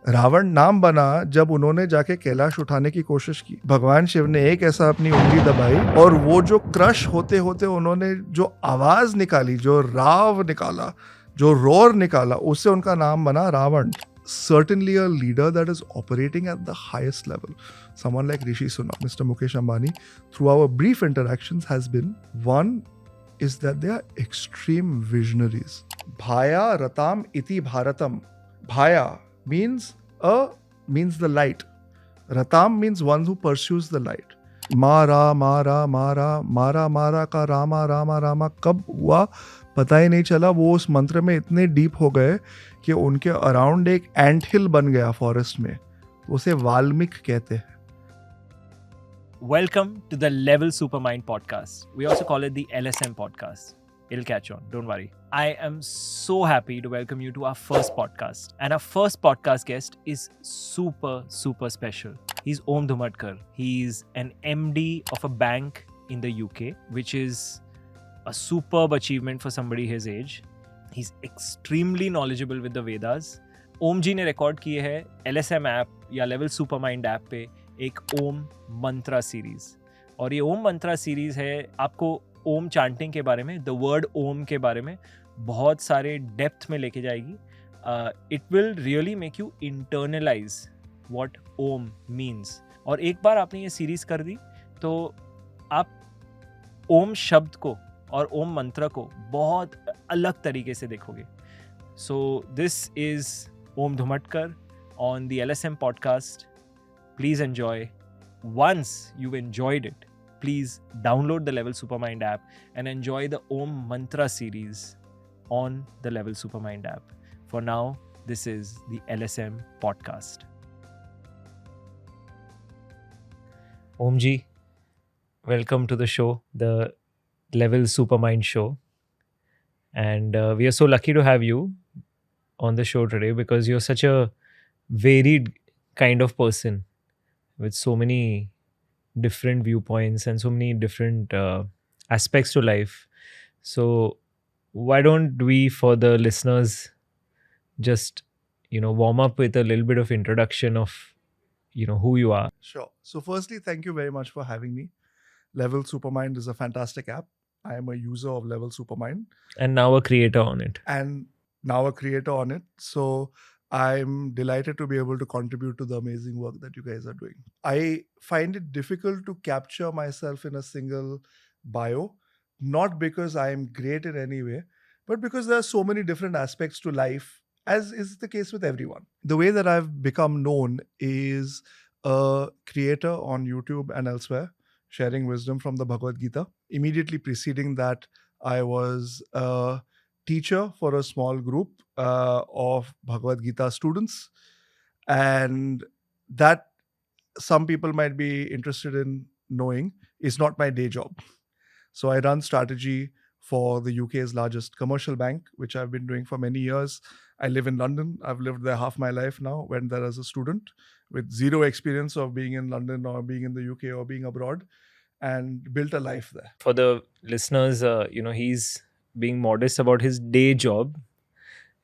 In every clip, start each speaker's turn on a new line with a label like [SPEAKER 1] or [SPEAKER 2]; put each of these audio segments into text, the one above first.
[SPEAKER 1] रावण नाम बना जब उन्होंने जाके कैलाश उठाने की कोशिश की। भगवान शिव ने एक ऐसा अपनी उंगली दबाई और वो जो क्रश होते होते उन्होंने जो आवाज निकाली, जो राव निकाला, जो रोर निकाला, उससे उनका नाम बना Ravan. Certainly a leader that is operating at the highest level, someone like Rishi Sunak, Mr. Mukesh Ambani, through our brief interactions has been, one is that they are extreme visionaries. Bhaya ratam iti bharatam. Bhaya means the light. Ratam means one who pursues the light. मारा मारा मारा मारा मारा का रामा रामा रामा कब हुआ पता ही नहीं चला. वो उस मंत्र में इतने डीप हो गए कि उनके अराउंड एक एंट हिल बन गया फॉरेस्ट में. उसे वाल्मीक कहते हैं.
[SPEAKER 2] Welcome to the Level Supermind podcast. We also call it the LSM podcast. It'll catch on, don't worry. I am so happy to welcome you to our first podcast. And our first podcast guest is super special. He's Om Dhumadkar. He's an MD of a bank in the UK, which is a superb achievement for somebody his age. He's extremely knowledgeable with the Vedas. ओम जी ने record किए है LSM app या level supermind app पे एक ओम mantra series. और ये ओम mantra series है आपको ओम चांटिंग के बारे में, द वर्ड ओम के बारे में बहुत सारे डेप्थ में लेके जाएगी. It will really make you internalise what Om means. और एक बार आपने ये सीरीज कर दी तो आप ओम शब्द को और ओम मंत्र को बहुत अलग तरीके से देखोगे. So this is Om Dhumadkar on the LSM podcast. Please enjoy. Once you've enjoyed it, please download the Level Supermind app and enjoy the Om Mantra series on the Level Supermind app. For now, this is the LSM podcast. Om ji, welcome to the show, the Level Supermind show. And we are so lucky to have you on the show today because you're such a varied kind of person with so many different viewpoints and so many different aspects to life. So why don't we, for the listeners, just warm up with a little bit of introduction of who you are.
[SPEAKER 1] Sure. So firstly, thank you very much for having me. Level Supermind is a fantastic app. I am a user of Level Supermind.
[SPEAKER 2] And now a creator on it.
[SPEAKER 1] Now a creator on it. So I'm delighted to be able to contribute to the amazing work that you guys are doing. I find it difficult to capture myself in a single bio, not because I'm great in any way, but because there are so many different aspects to life, as is the case with everyone. The way that I've become known is a creator on YouTube and elsewhere, sharing wisdom from the Bhagavad Gita. Immediately preceding that, I was a teacher for a small group of Bhagavad Gita students, and that, some people might be interested in knowing, is not my day job. So I run strategy for the UK's largest commercial bank, which I've been doing for many years. I live in London. I've lived there half my life now. Went there as a student with zero experience of being in London or being in the UK or being abroad, and built a life there.
[SPEAKER 2] For the listeners, he's being modest about his day job.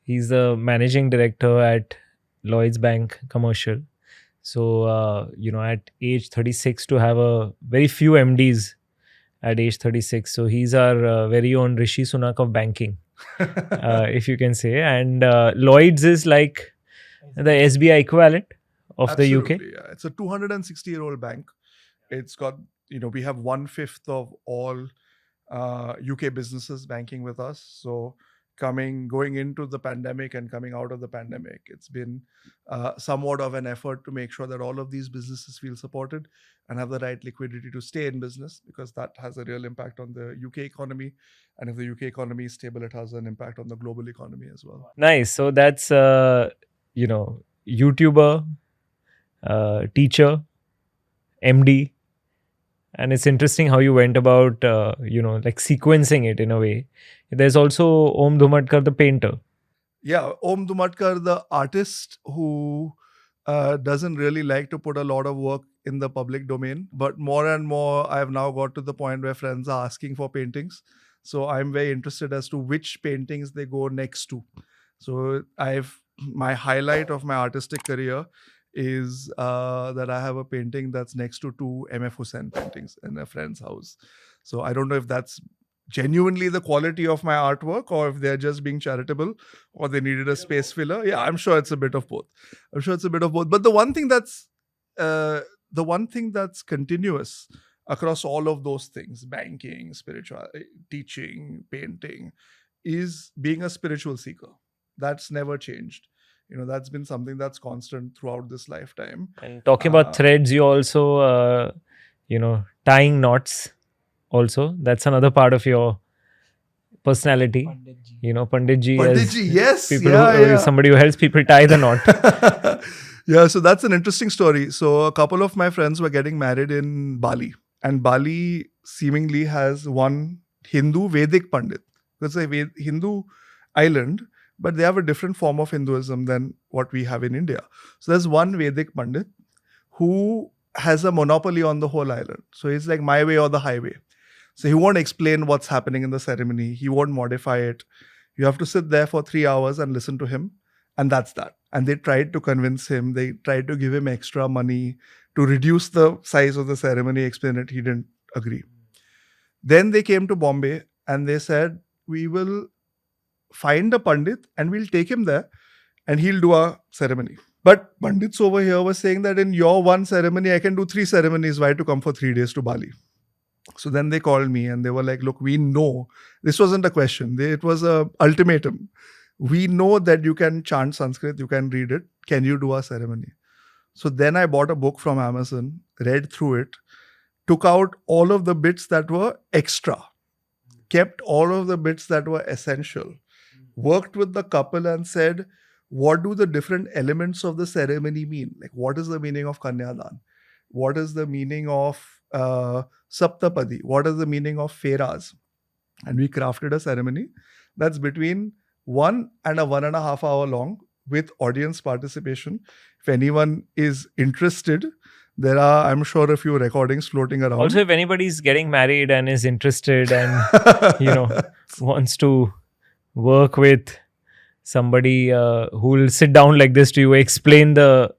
[SPEAKER 2] He's the managing director at Lloyds Bank Commercial. So, at age 36, to have a very few MDs at age 36. So he's our very own Rishi Sunak of banking, if you can say. And Lloyds is like the SBI equivalent of
[SPEAKER 1] Absolutely,
[SPEAKER 2] the UK.
[SPEAKER 1] Yeah. It's a 260-year-old bank. It's got, we have 1/5 of all UK businesses banking with us. So going into the pandemic and coming out of the pandemic, it's been somewhat of an effort to make sure that all of these businesses feel supported and have the right liquidity to stay in business, because that has a real impact on the UK economy. And if the UK economy is stable, it has an impact on the global economy as well.
[SPEAKER 2] Nice. So that's, YouTuber, teacher, MD. And it's interesting how you went about, like sequencing it in a way. There's also Om Dhumadkar, the painter.
[SPEAKER 1] Yeah, Om Dhumadkar, the artist who doesn't really like to put a lot of work in the public domain. But more and more, I've now got to the point where friends are asking for paintings. So I'm very interested as to which paintings they go next to. So I've my highlight of my artistic career is that I have a painting that's next to two MF Hussain paintings in a friend's house. So I don't know if that's genuinely the quality of my artwork or if they're just being charitable or they needed a space filler. Yeah, I'm sure it's a bit of both. I'm sure it's a bit of both. But the one thing that's continuous across all of those things, banking, spiritual, teaching, painting, is being a spiritual seeker. That's never changed. That's been something that's constant throughout this lifetime.
[SPEAKER 2] And talking about threads, you also, tying knots also. That's another part of your personality. Panditji.
[SPEAKER 1] Panditji, yes.
[SPEAKER 2] Somebody who helps people tie the knot.
[SPEAKER 1] Yeah, so that's an interesting story. So a couple of my friends were getting married in Bali. And Bali seemingly has one Hindu Vedic Pandit. It's a Hindu island, but they have a different form of Hinduism than what we have in India. So there's one Vedic Pandit who has a monopoly on the whole island. So it's like my way or the highway. So he won't explain what's happening in the ceremony. He won't modify it. You have to sit there for 3 hours and listen to him. And that's that. And they tried to convince him. They tried to give him extra money to reduce the size of the ceremony, explain it. He didn't agree. Then they came to Bombay and they said, we will find a Pandit and we'll take him there and he'll do a ceremony. But Pandits over here were saying that in your one ceremony, I can do 3 ceremonies. Why to come for 3 days to Bali? So then they called me and they were like, look, we know. This wasn't a question. It was an ultimatum. We know that you can chant Sanskrit, you can read it. Can you do a ceremony? So then I bought a book from Amazon, read through it, took out all of the bits that were extra, kept all of the bits that were essential, worked with the couple and said, what do the different elements of the ceremony mean? Like, what is the meaning of Kanyadan? What is the meaning of Saptapadi? What is the meaning of Feras? And we crafted a ceremony that's between 1 and a 1.5 hour long with audience participation. If anyone is interested, there are, I'm sure, a few recordings floating around.
[SPEAKER 2] Also, if anybody's getting married and is interested and, wants to work with somebody who will sit down like this to you, explain the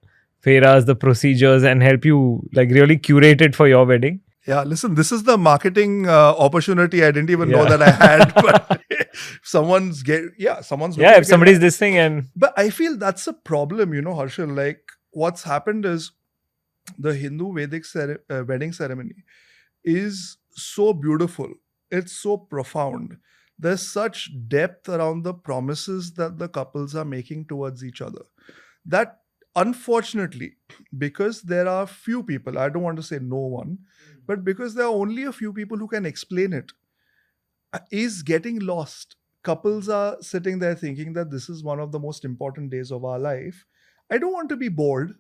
[SPEAKER 2] Feras, the procedures, and help you really curate it for your wedding.
[SPEAKER 1] Yeah, listen, this is the marketing opportunity I didn't even know that I had. But if somebody's
[SPEAKER 2] listening and...
[SPEAKER 1] But I feel that's a problem, Harshal. Like, what's happened is the Hindu Vedic wedding ceremony is so beautiful. It's so profound. There's such depth around the promises that the couples are making towards each other that, unfortunately, because there are few people, I don't want to say no one, but because there are only a few people who can explain it, is getting lost. Couples are sitting there thinking that this is one of the most important days of our life. I don't want to be bored.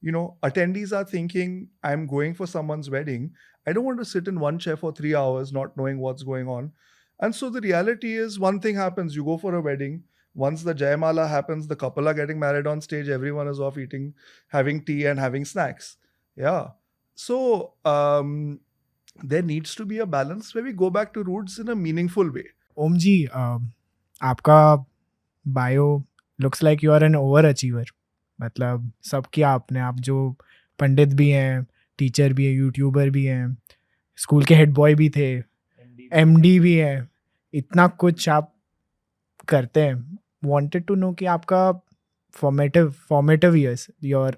[SPEAKER 1] Attendees are thinking, I'm going for someone's wedding. I don't want to sit in one chair for 3 hours not knowing what's going on. And so the reality is, one thing happens, you go for a wedding. Once the Jayamala happens, the couple are getting married on stage. Everyone is off eating, having tea and having snacks. Yeah. So there needs to be a balance where we go back to roots in a meaningful way.
[SPEAKER 3] Om ji, आपका bio looks like you are an overachiever. मतलब सब किया आपने. आप जो पंडित भी हैं, teacher भी हैं, यूट्यूबर भी हैं, स्कूल के हेड बॉय भी थे, MD भी हैं, इतना कुछ आप करते हैं. Wanted to know कि आपका formative years, your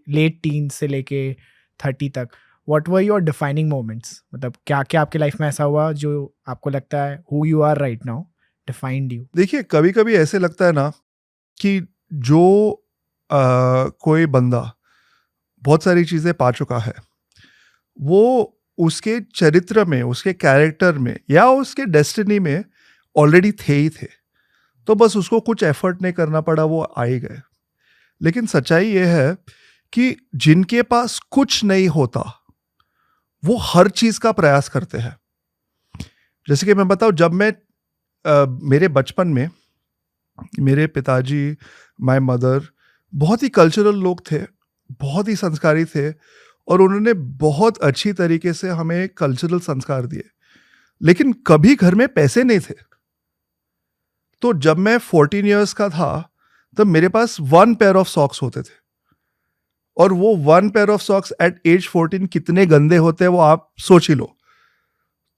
[SPEAKER 3] late teens से लेके 30 तक, what were your defining moments? मतलब क्या क्या आपके लाइफ में ऐसा हुआ जो आपको लगता है who you are right now defined you?
[SPEAKER 1] देखिए, कभी कभी ऐसे लगता है ना कि जो कोई बंदा बहुत सारी चीज़ें पा चुका है, वो उसके चरित्र में, उसके कैरेक्टर में या उसके डेस्टिनी में ऑलरेडी थे ही थे. तो बस उसको कुछ एफर्ट नहीं करना पड़ा, वो आ ही गए. लेकिन सच्चाई ये है कि जिनके पास कुछ नहीं होता वो हर चीज़ का प्रयास करते हैं. जैसे कि मैं बताऊं, जब मैं मेरे बचपन में, मेरे पिताजी, माय मदर बहुत ही कल्चरल लोग थे, बहुत ही संस्कारी थे और उन्होंने बहुत अच्छी तरीके से हमें कल्चरल संस्कार दिए. लेकिन कभी घर में पैसे नहीं थे. तो जब मैं 14 years का था, तब मेरे पास 1 पेयर ऑफ सॉक्स होते थे, और वो 1 pair of socks at age 14 कितने गंदे होते हैं वो आप सोच ही लो।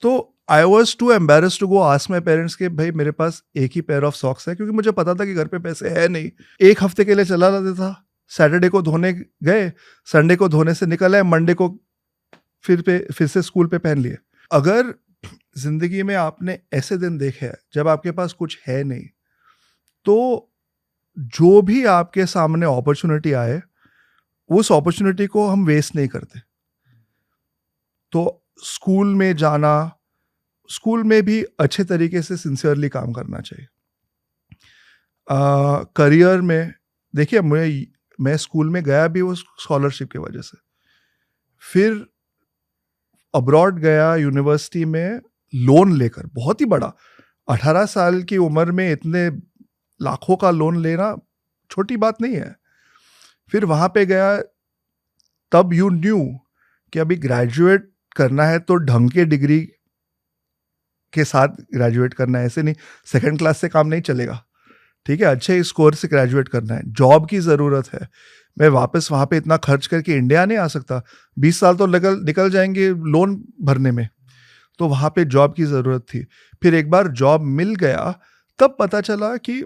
[SPEAKER 1] तो I was too embarrass to go ask my parents के भाई मेरे पास एक ही पेयर ऑफ सॉक्स है, क्योंकि मुझे पता था कि घर पे पैसे है नहीं। एक हफ्ते के लिए चला जाता था, सैटरडे को धोने गए, संडे को धोने से निकल आए, मंडे को फिर से स्कूल पे पहन लिए। अगर जिंदगी में आपने ऐसे दिन देखे हैं जब आपके पास कुछ है नहीं, तो जो भी आपके सामने अपॉर्चुनिटी आए उस अपॉर्चुनिटी को हम वेस्ट नहीं करते। तो स्कूल में जाना, स्कूल में भी अच्छे तरीके से सिंसियरली काम करना चाहिए। करियर में देखिए, मैं स्कूल में गया भी वो स्कॉलरशिप की वजह से, फिर अब्रॉड गया यूनिवर्सिटी में लोन लेकर, बहुत ही बड़ा, 18 साल की उम्र में इतने लाखों का लोन लेना छोटी बात नहीं है। फिर वहाँ पे गया, तब यू न्यू कि अभी ग्रेजुएट करना है तो ढंग के डिग्री के साथ ग्रेजुएट करना है, ऐसे नहीं सेकंड क्लास से काम नहीं चलेगा, ठीक है, अच्छे स्कोर से ग्रेजुएट करना है, जॉब की ज़रूरत है। मैं वापस वहाँ पे इतना खर्च करके इंडिया नहीं आ सकता, 20 साल तो निकल जाएंगे लोन भरने में, तो वहाँ पे जॉब की ज़रूरत थी। फिर एक बार जॉब मिल गया, तब पता चला कि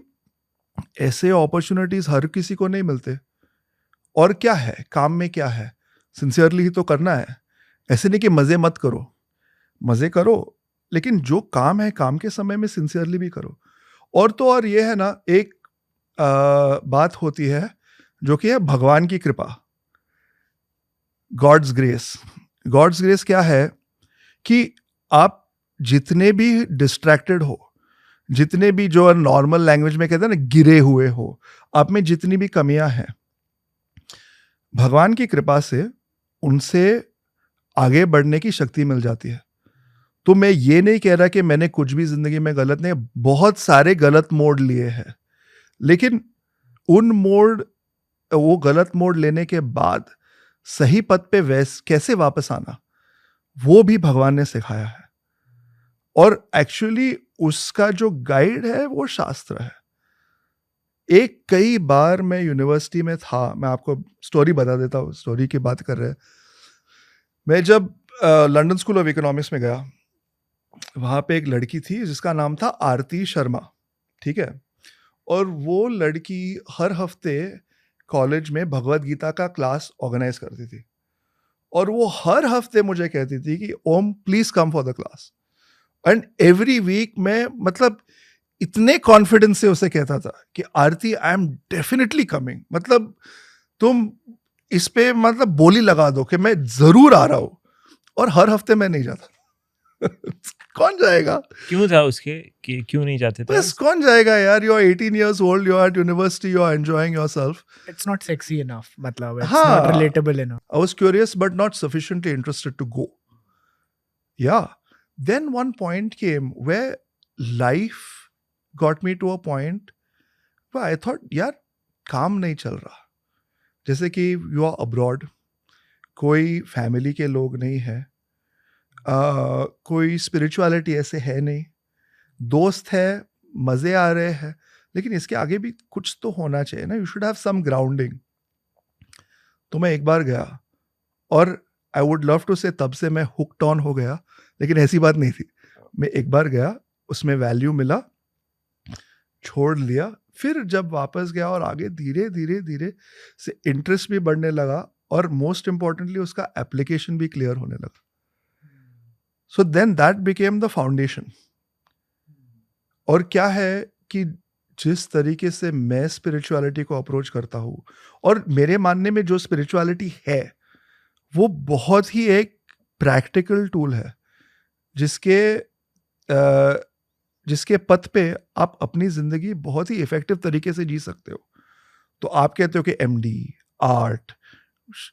[SPEAKER 1] ऐसे अपॉर्चुनिटीज़ हर किसी को नहीं मिलते। और क्या है काम में, क्या है, सिंसियरली ही तो करना है। ऐसे नहीं कि मज़े मत करो, मज़े करो, लेकिन जो काम है काम के समय में सिंसियरली भी करो। और तो और ये है ना, एक बात होती है जो कि है भगवान की कृपा, गॉड्स ग्रेस। गॉड्स ग्रेस क्या है कि आप जितने भी डिस्ट्रैक्टेड हो, जितने भी, जो नॉर्मल लैंग्वेज में कहते हैं ना, गिरे हुए हो, आप में जितनी भी कमियां हैं, भगवान की कृपा से उनसे आगे बढ़ने की शक्ति मिल जाती है। तो मैं ये नहीं कह रहा कि मैंने कुछ भी जिंदगी में गलत नहीं, बहुत सारे गलत मोड़ लिए हैं, लेकिन वो गलत मोड़ लेने के बाद सही पथ पे कैसे वापस आना, वो भी भगवान ने सिखाया है। और एक्चुअली उसका जो गाइड है वो शास्त्र है। कई बार मैं यूनिवर्सिटी में था, मैं आपको स्टोरी बता देता हूँ, स्टोरी की बात कर रहे हैं। मैं जब लंदन स्कूल ऑफ इकोनॉमिक्स में गया, वहाँ पे एक लड़की थी जिसका नाम था आरती शर्मा, ठीक है, और वो लड़की हर हफ्ते कॉलेज में भगवत गीता का क्लास ऑर्गेनाइज करती थी, और वो हर हफ्ते मुझे कहती थी कि Om please come for the class. And every week मैं, मतलब इतने कॉन्फिडेंस से उसे कहता था कि Aarti I am definitely coming, मतलब तुम इस पे मतलब बोली लगा दो कि मैं जरूर आ रहा हूं, और हर हफ्ते मैं नहीं जाता। कौन जाएगा?
[SPEAKER 2] क्यों था उसके कि क्यों नहीं जाते थे?
[SPEAKER 1] बस कौन जाएगा यार, you are 18 years old, you are at university, you are enjoying yourself.
[SPEAKER 3] It's not sexy enough, मतलब it's
[SPEAKER 1] हाँ.
[SPEAKER 3] not relatable enough.
[SPEAKER 1] I was curious but not sufficiently interested to go. Yeah. Then one point came where life got me to a point where I thought यार काम नहीं चल रहा। जैसे कि you are abroad, कोई family के लोग नहीं है, कोई स्पिरिचुअलिटी ऐसे है नहीं, दोस्त है, मज़े आ रहे हैं, लेकिन इसके आगे भी कुछ तो होना चाहिए ना, you should have some grounding. तो मैं एक बार गया, और आई वुड लव टू से तब से मैं हुक्ड ऑन हो गया, लेकिन ऐसी बात नहीं थी। मैं एक बार गया, उसमें वैल्यू मिला, छोड़ लिया, फिर जब वापस गया और आगे धीरे धीरे धीरे से इंटरेस्ट भी बढ़ने लगा, और मोस्ट इम्पॉर्टेंटली उसका एप्लीकेशन भी क्लियर होने लगा। So then that became the foundation. और क्या है कि जिस तरीके से मैं स्पिरिचुअलिटी को अप्रोच करता हूँ, और मेरे मानने में जो स्पिरिचुअलिटी है वो बहुत ही एक प्रैक्टिकल टूल है, जिसके पथ पे आप अपनी ज़िंदगी बहुत ही इफ़ेक्टिव तरीके से जी सकते हो। तो आप कहते हो कि MD, आर्ट,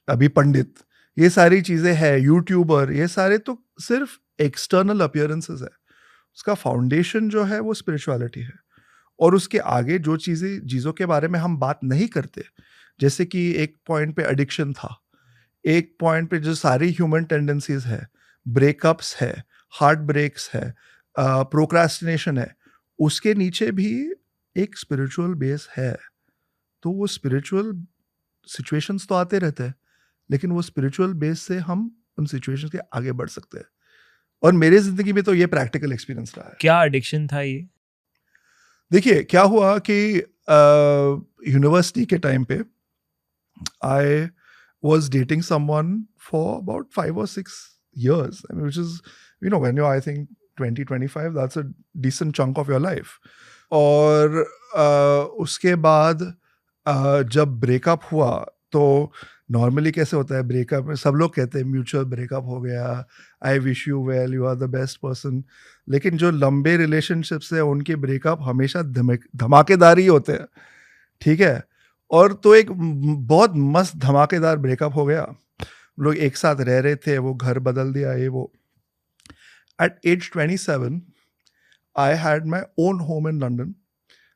[SPEAKER 1] अभी पंडित, ये सारी चीज़ें हैं, यूट्यूबर, ये सारे तो सिर्फ एक्सटर्नल अपीयरेंसेस है। उसका फाउंडेशन जो है वो स्पिरिचुअलिटी है, और उसके आगे जो चीज़ों के बारे में हम बात नहीं करते, जैसे कि एक पॉइंट पे एडिक्शन था, एक पॉइंट पे जो सारी ह्यूमन टेंडेंसीज है, ब्रेकअप्स है, हार्ट ब्रेक्स है, प्रोक्रास्टिनेशन है, उसके नीचे भी एक स्पिरिचुअल बेस है। तो वो स्पिरिचुअल सिचुएशंस तो आते रहते हैं, लेकिन वो स्पिरिचुअल बेस से हम उन सिचुएशंस के आगे बढ़ सकते हैं। और मेरी ज़िंदगी में तो ये प्रैक्टिकल एक्सपीरियंस रहा है।
[SPEAKER 2] क्या एडिक्शन था ये?
[SPEAKER 1] देखिए, क्या हुआ कि यूनिवर्सिटी के टाइम पे I was dating someone for about 5 or 6 years, I mean, which is, when you're, I think, 20-25, that's a decent chunk of your life. और उसके बाद जब ब्रेकअप हुआ तो नॉर्मली कैसे होता है ब्रेकअप में, सब लोग कहते हैं म्यूचुअल ब्रेकअप हो गया, I wish you well, you are the best person. लेकिन जो लंबे रिलेशनशिप्स है उनके ब्रेकअप हमेशा धमाकेदार ही होते हैं, ठीक है। और तो एक बहुत मस्त धमाकेदार ब्रेकअप हो गया, हम लोग एक साथ रह रहे थे, वो घर बदल दिया ये वो। At age 27 I had my own home in London,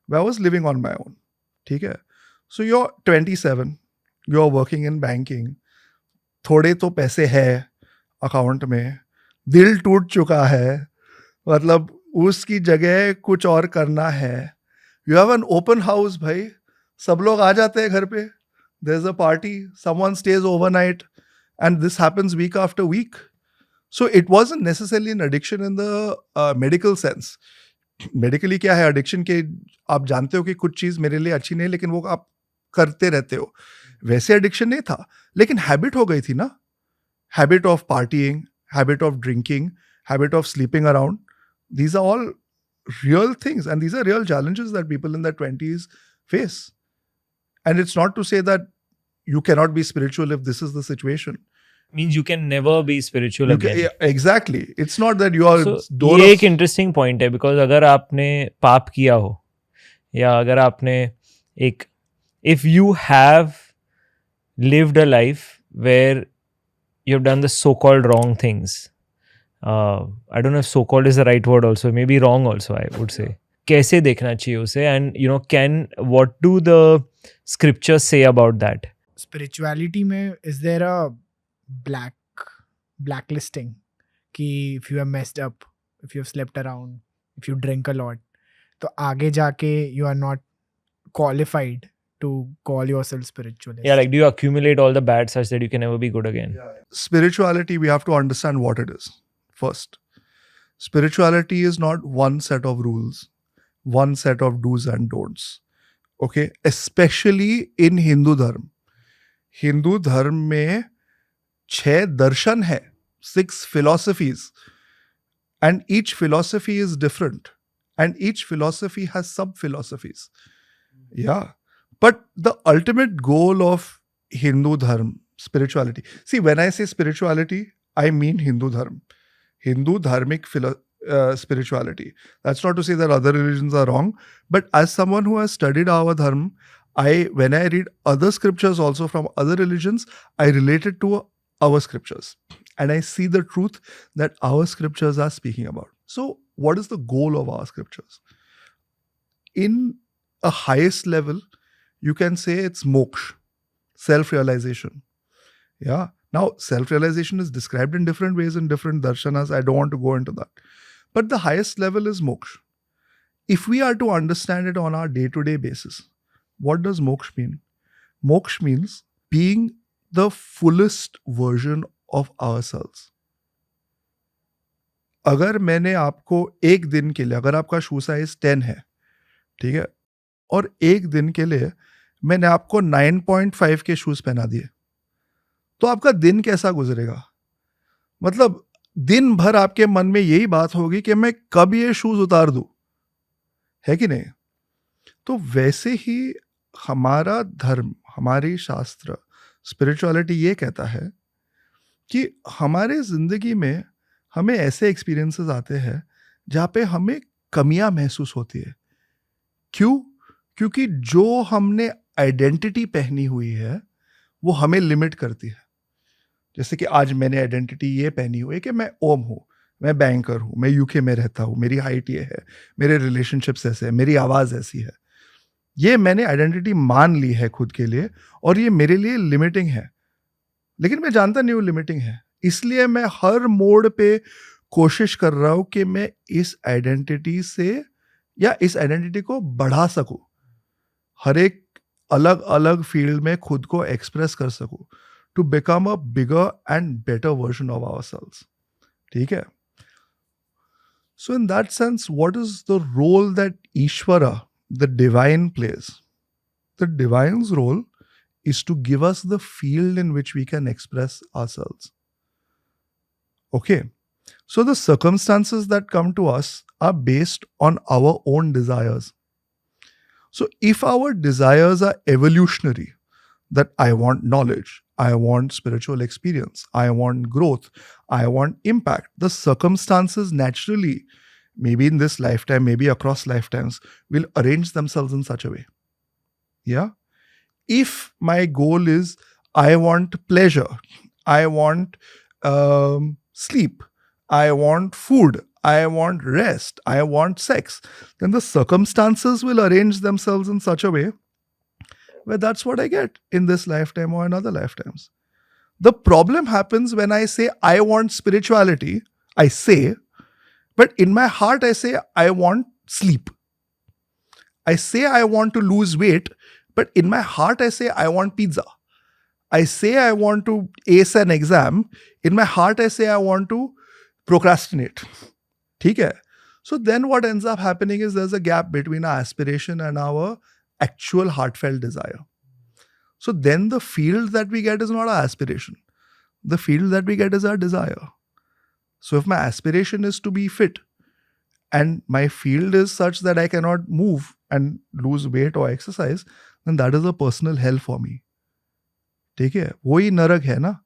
[SPEAKER 1] I was living on my own, ठीक है। So you are 27, you are working in banking, थोड़े तो पैसे है अकाउंट में, दिल टूट चुका है, मतलब उसकी जगह कुछ और करना है। You have an open house भाई, सब लोग आ जाते हैं घर पे, there is a party, someone stays overnight, and this happens week after week. So it wasn't necessarily an addiction in the medical sense. Medically क्या है एडिक्शन के, आप जानते हो कि कुछ चीज़ मेरे लिए अच्छी नहीं, लेकिन वो आप करते रहते हो, वैसे एडिक्शन नहीं था, लेकिन हैबिट हो गई थी ना, habit of partying, habit of drinking, habit of sleeping around. These are all real things, and these are real challenges that people in their 20s face. And it's not to say that you cannot be spiritual if this is the situation.
[SPEAKER 2] Means you can never be spiritual again.
[SPEAKER 1] Yeah, exactly. It's not that you are
[SPEAKER 2] So,
[SPEAKER 1] door
[SPEAKER 2] ये
[SPEAKER 1] of-
[SPEAKER 2] एक interesting point है, because अगर आपने पाप किया हो, या अगर आपने एक, if you have lived a life where you have done the so-called wrong things, I don't know if so-called is the right word also, maybe wrong also, I would say. कैसे देखना चाहिए उसे, and what do the scriptures say about that?
[SPEAKER 3] Spirituality में is there a blacklisting कि if you have messed up, if you have slept around, if you drink a lot, तो आगे जाके you are not qualified to call yourself spiritualist.
[SPEAKER 2] Yeah, like do you accumulate all the bad such that you can never be good again?
[SPEAKER 1] Spirituality, we have to understand what it is first. Spirituality is not one set of rules, one set of do's and don'ts. Okay, especially in Hindu dharma. Hindu धर्म में 6 दर्शन है, 6 philosophies, and each philosophy is different, and each philosophy has sub philosophies. Yeah, but the ultimate goal of Hindu dharma, spirituality. See, when I say spirituality, I mean Hindu dharma, Hindu dharmic spirituality. That's not to say that other religions are wrong, but as someone who has studied our dharma, when I read other scriptures also from other religions, I relate it to our scriptures, and I see the truth that our scriptures are speaking about. So, what is the goal of our scriptures? In a highest level, you can say it's moksha, self-realization. Yeah. Now, self-realization is described in different ways in different darshanas. I don't want to go into that. But the highest level is moksha. If we are to understand it on our day-to-day basis, what does moksha mean? Moksha means being the fullest version of ourselves. अगर मैंने आपको एक दिन के लिए, अगर आपका शू size 10 है, ठीक है, और एक दिन के लिए मैंने आपको 9.5 के शूज पहना दिए, तो आपका दिन कैसा गुजरेगा? मतलब दिन भर आपके मन में यही बात होगी कि मैं कब ये शूज उतार दूं, है कि नहीं? तो वैसे ही हमारा धर्म, हमारी शास्त्र, स्पिरिचुअलिटी ये कहता है कि हमारे जिंदगी में हमें ऐसे एक्सपीरियंसेस आते हैं जहाँ पे हमें कमियां महसूस होती है। क्यों? क्योंकि जो हमने आइडेंटिटी पहनी हुई है वो हमें लिमिट करती है। जैसे कि आज मैंने आइडेंटिटी ये पहनी हुई है कि मैं ओम हूँ, मैं बैंकर हूँ, मैं यूके में रहता हूँ, मेरी हाइट ये है, मेरे रिलेशनशिप्स ऐसे हैं, मेरी आवाज़ ऐसी है। ये मैंने आइडेंटिटी मान ली है खुद के लिए, और ये मेरे लिए लिमिटिंग है, लेकिन मैं जानता नहीं हूँ लिमिटिंग है। इसलिए मैं हर मोड़ पे कोशिश कर रहा हूँ कि मैं इस आइडेंटिटी से या इस आइडेंटिटी को बढ़ा सकूँ। हर एक अलग अलग फील्ड में खुद को एक्सप्रेस कर सकूं, to become a bigger and better version of ourselves. ठीक है. So in that sense, what is the role that Ishvara, the divine, plays? The divine's role is to give us the field in which we can express ourselves. Okay. So the circumstances that come to us are based on our own desires. So if our desires are evolutionary, that I want knowledge, I want spiritual experience, I want growth, I want impact, the circumstances naturally, maybe in this lifetime, maybe across lifetimes, will arrange themselves in such a way. Yeah. If my goal is I want pleasure, I want sleep, I want food, I want rest, I want sex, then the circumstances will arrange themselves in such a way where that's what I get in this lifetime or in other lifetimes. The problem happens when I say I want spirituality, I say, but in my heart I say I want sleep. I say I want to lose weight, but in my heart I say I want pizza. I say I want to ace an exam, in my heart I say I want to procrastinate. ठीक है? So then what ends up happening is there's a gap between our aspiration and our actual heartfelt desire. So then the field that we get is not our aspiration. The field that we get is our desire. So if my aspiration is to be fit and my field is such that I cannot move and lose weight or exercise, then that is a personal hell for me. ठीक है? वही नरक है ना.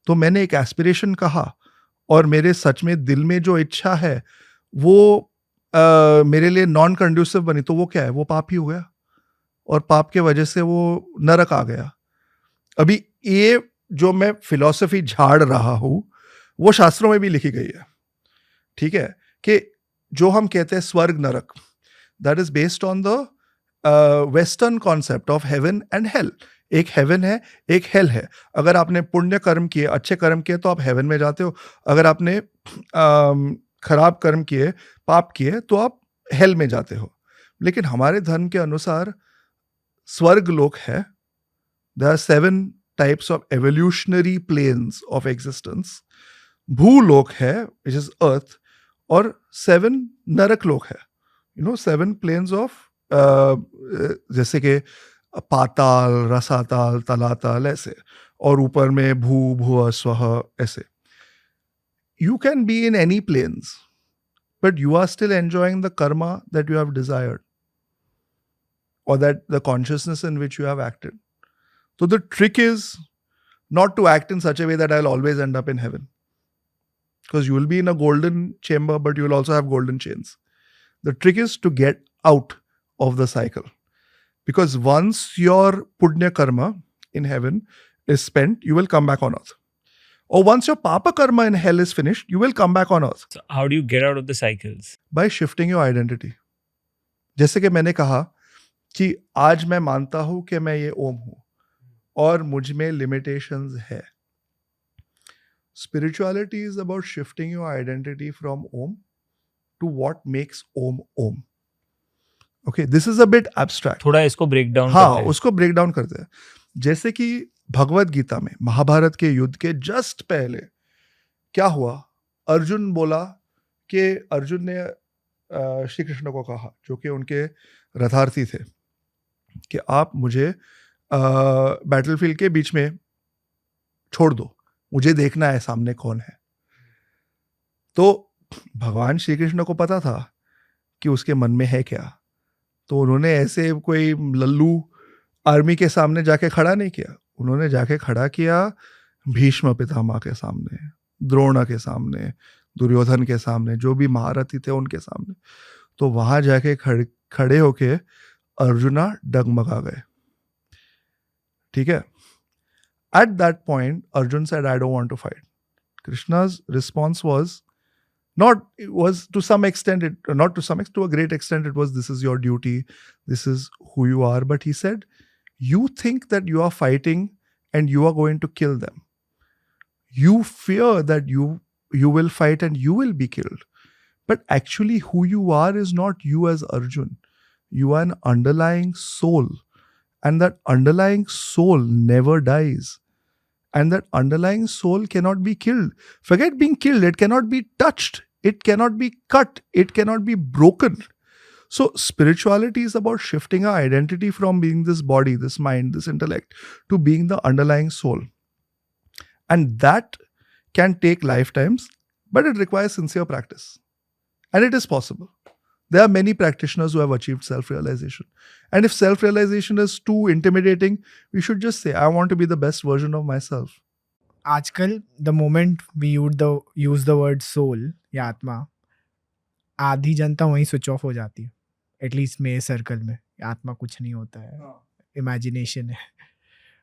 [SPEAKER 1] तो मैंने एक aspiration कहा और मेरे सच में दिल में जो इच्छा है वो मेरे लिए नॉन कंड्यूसिव बनी, तो वो क्या है? वो पाप ही हो गया और पाप के वजह से वो नरक आ गया. अभी ये जो मैं फिलॉसफी झाड़ रहा हूं वो शास्त्रों में भी लिखी गई है. ठीक है? कि जो हम कहते हैं स्वर्ग नरक, that is based on the western concept of heaven and hell. एक हेवन है, एक हेल है. अगर आपने पुण्य कर्म किए, अच्छे कर्म किए, तो आप हेवन में जाते हो. अगर आपने खराब कर्म किए, पाप किए, तो आप हेल में जाते हो. लेकिन हमारे धर्म के अनुसार स्वर्ग लोक है. There are 7 types of evolutionary planes of existence. भूलोक है, विच इज अर्थ, और 7 नरक लोक है. 7 प्लेन्स ऑफ, जैसे कि पाताल, रसाताल, तलाताल, ऐसे, और ऊपर में भू, भुव, स्वह, ऐसे. You can be in any planes, but you are still enjoying the karma that you have desired, or that the consciousness in which you have acted. So the trick is not to act in such a way that I'll always end up in heaven, because you will be in a golden chamber, but you will also have golden chains. The trick is to get out of the cycle, because once your punya karma in heaven is spent, you will come back on earth. Or once your papa karma in hell is finished, you will come back on earth.
[SPEAKER 2] So how do you get out of the cycles?
[SPEAKER 1] By shifting your identity. जैसे कि मैंने कहा कि आज मैं मानता हूं कि मैं ये ओम हूं और मुझ में limitations है. Spirituality is about shifting your identity from om to what makes om om. Okay, this is a bit abstract.
[SPEAKER 2] थोड़ा इसको ब्रेक डाउन
[SPEAKER 1] हाँ,
[SPEAKER 2] करते हैं.
[SPEAKER 1] उसको ब्रेक डाउन करते हैं. जैसे कि भगवत गीता में महाभारत के युद्ध के जस्ट पहले क्या हुआ? अर्जुन बोला कि अर्जुन ने श्री कृष्ण को कहा, जो कि उनके रथार्थी थे, कि आप मुझे बैटलफील्ड के बीच में छोड़ दो, मुझे देखना है सामने कौन है. तो भगवान श्री कृष्ण को पता था कि उसके मन में है क्या. तो उन्होंने ऐसे कोई लल्लू आर्मी के सामने जाके खड़ा नहीं किया. उन्होंने जाके खड़ा किया भीष्म पितामह के सामने, द्रोण के सामने, दुर्योधन के सामने, जो भी महारथी थे उनके सामने. तो वहां जाके खड़े होके अर्जुना डगमगा गए. ठीक है? At that point Arjun said, I don't want to fight. Krishna's response was to some extent, to a great extent, it was, this is your duty, this is who you are. But he said, you think that you are fighting and you are going to kill them. You fear that you will fight and you will be killed. But actually who you are is not you as Arjun. You are an underlying soul. and that underlying soul never dies. And that underlying soul cannot be killed. Forget being killed, it cannot be touched, it cannot be cut, it cannot be broken. So, spirituality is about shifting our identity from being this body, this mind, this intellect, to being the underlying soul. And that can take lifetimes, but it requires sincere practice. And it is possible. There are many practitioners who have achieved self-realization. And if self-realization is too intimidating, we should just say, I want to be the best version of myself.
[SPEAKER 3] आजकल the moment we use the word soul या आत्मा, आधी जनता वहीं switch off हो जाती है. At least मेरे circle में आत्मा कुछ नहीं होता है, इमेजिनेशन है.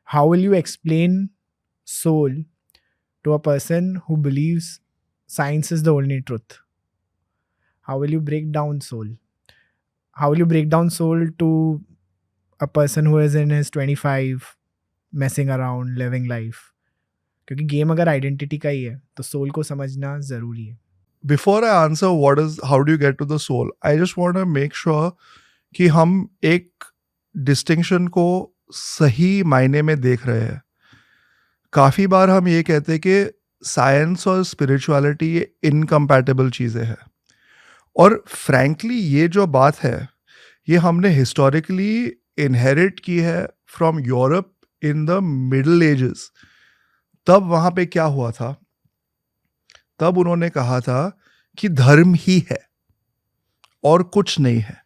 [SPEAKER 3] How will you explain soul to a person who believes science is the only truth? How will you break down soul? How will you break down soul to a person who is in his 25 messing around living life? क्योंकि game अगर identity का ही है तो soul को समझना ज़रूरी है.
[SPEAKER 1] Before I answer how do you get to the soul, I just want to make sure कि हम एक डिस्टिंक्शन को सही मायने में देख रहे हैं. काफ़ी बार हम ये कहते हैं कि साइंस और स्पिरिचुअलिटी ये इनकम्पैटिबल चीज़ें हैं. और फ्रैंकली ये जो बात है ये हमने हिस्टोरिकली इनहेरिट की है from Europe in the middle edges. तब वहाँ पे क्या हुआ था? तब उन्होंने कहा था कि धर्म ही है और कुछ नहीं है.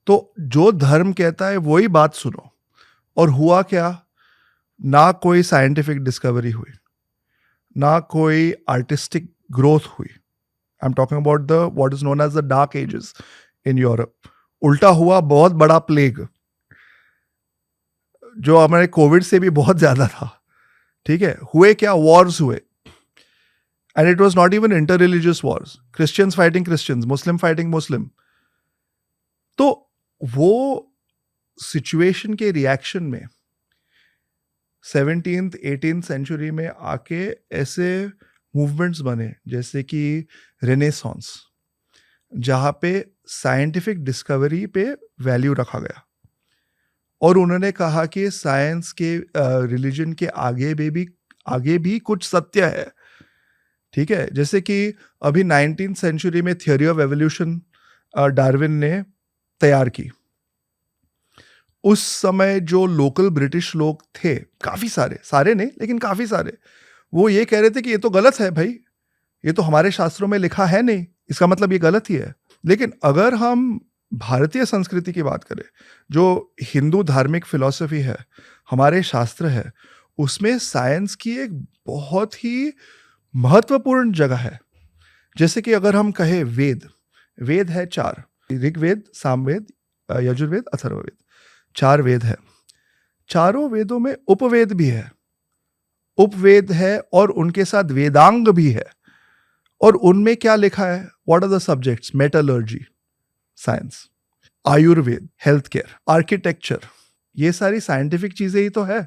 [SPEAKER 1] तो जो धर्म कहता है वही बात सुनो. और हुआ क्या? ना कोई साइंटिफिक डिस्कवरी हुई, ना कोई आर्टिस्टिक ग्रोथ हुई. I am talking about the what is known as the dark ages in Europe. उल्टा हुआ बहुत बड़ा प्लेग, जो हमारे कोविड से भी बहुत ज्यादा था. ठीक है, हुए क्या? वॉर्स हुए. And it was not even inter-religious wars. Christians fighting Christians, Muslim fighting Muslim. तो वो सिचुएशन के रिएक्शन में 17th 18th सेंचुरी में आके ऐसे मूवमेंट्स बने जैसे कि रेनेसांस, जहाँ पे साइंटिफिक डिस्कवरी पे वैल्यू रखा गया. और उन्होंने कहा कि साइंस के रिलीजन के आगे भी कुछ सत्य है. ठीक है, जैसे कि अभी 19th सेंचुरी में थियोरी ऑफ एवोल्यूशन डार्विन ने तैयार की. उस समय जो लोकल ब्रिटिश लोग थे, काफ़ी सारे नहीं लेकिन काफ़ी सारे, वो ये कह रहे थे कि ये तो गलत है भाई, ये तो हमारे शास्त्रों में लिखा है नहीं, इसका मतलब ये गलत ही है. लेकिन अगर हम भारतीय संस्कृति की बात करें, जो हिंदू धार्मिक फिलॉसफी है, हमारे शास्त्र है, उसमें साइंस की एक बहुत ही महत्वपूर्ण जगह है. जैसे कि अगर हम कहें वेद है 4, ऋग्वेद, सामवेद, यजुर्वेद, अथर्ववेद, 4 वेद है. चारों वेदों में उपवेद भी है. उपवेद है और उनके साथ वेदांग भी है. और उनमें क्या लिखा है? What are the subjects? Metallurgy, science, Ayurveda, health care, architecture, ये सारी साइंटिफिक चीजें ही तो है.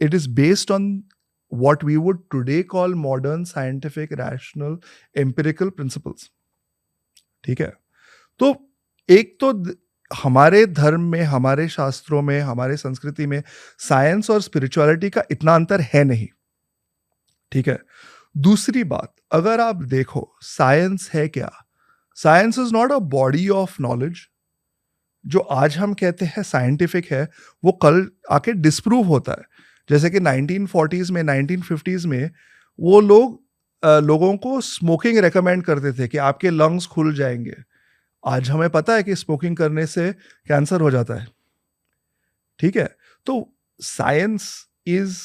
[SPEAKER 1] It is based on what we would today call modern scientific rational empirical principles. ठीक है, तो एक तो हमारे धर्म में, हमारे शास्त्रों में, हमारे संस्कृति में साइंस और स्पिरिचुअलिटी का इतना अंतर है नहीं. ठीक है. दूसरी बात, अगर आप देखो साइंस है क्या? Science is not a body of knowledge. जो आज हम कहते हैं साइंटिफिक है, वो कल आके डिस्प्रूव होता है. जैसे कि 1940s में, 1950s में वो लोगों को स्मोकिंग रेकमेंड करते थे कि आपके लंग्स खुल जाएंगे. आज हमें पता है कि स्मोकिंग करने से कैंसर हो जाता है. ठीक है, तो science is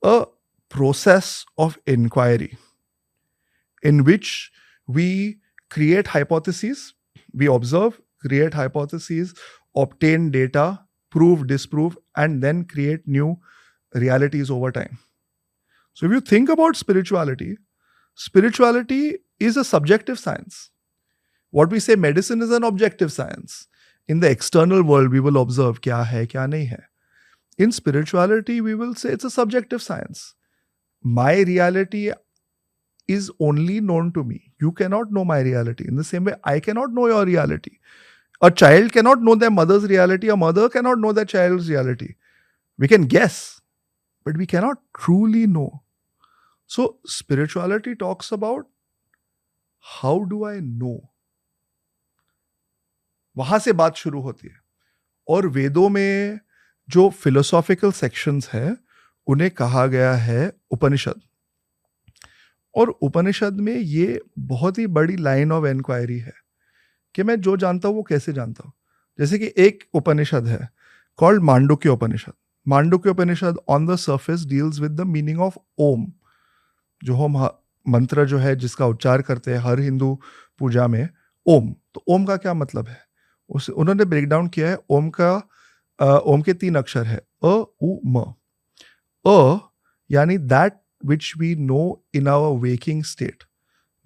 [SPEAKER 1] a process of inquiry in which we create hypothesis, we observe, create hypothesis, obtain data, prove, disprove, and then create new realities over time. So if you think about spirituality, spirituality is a subjective science. What we say medicine is an objective science. In the external world, we will observe kya hai, kya nahi hai. In spirituality, we will say it's a subjective science. My reality is only known to me. You cannot know my reality. In the same way, I cannot know your reality. A child cannot know their mother's reality. A mother cannot know their child's reality. We can guess, but we cannot truly know. So spirituality talks about how do I know. वहां से बात शुरू होती है. और वेदों में जो फिलोसॉफिकल सेक्शंस है उन्हें कहा गया है उपनिषद. और उपनिषद में ये बहुत ही बड़ी लाइन ऑफ एनक्वायरी है कि मैं जो जानता हूँ वो कैसे जानता हूँ. जैसे कि एक उपनिषद है called Mandukya Upanishad. Mandukya Upanishad on the surface deals with the meaning of Om. जो हम मंत्र जो है जिसका उच्चार करते हैं हर हिंदू पूजा में, ओम. तो ओम का क्या मतलब है उन्होंने ब्रेक डाउन किया है. ओम के 3 अक्षर है अ उ म. अ यानी that which we know in our waking state.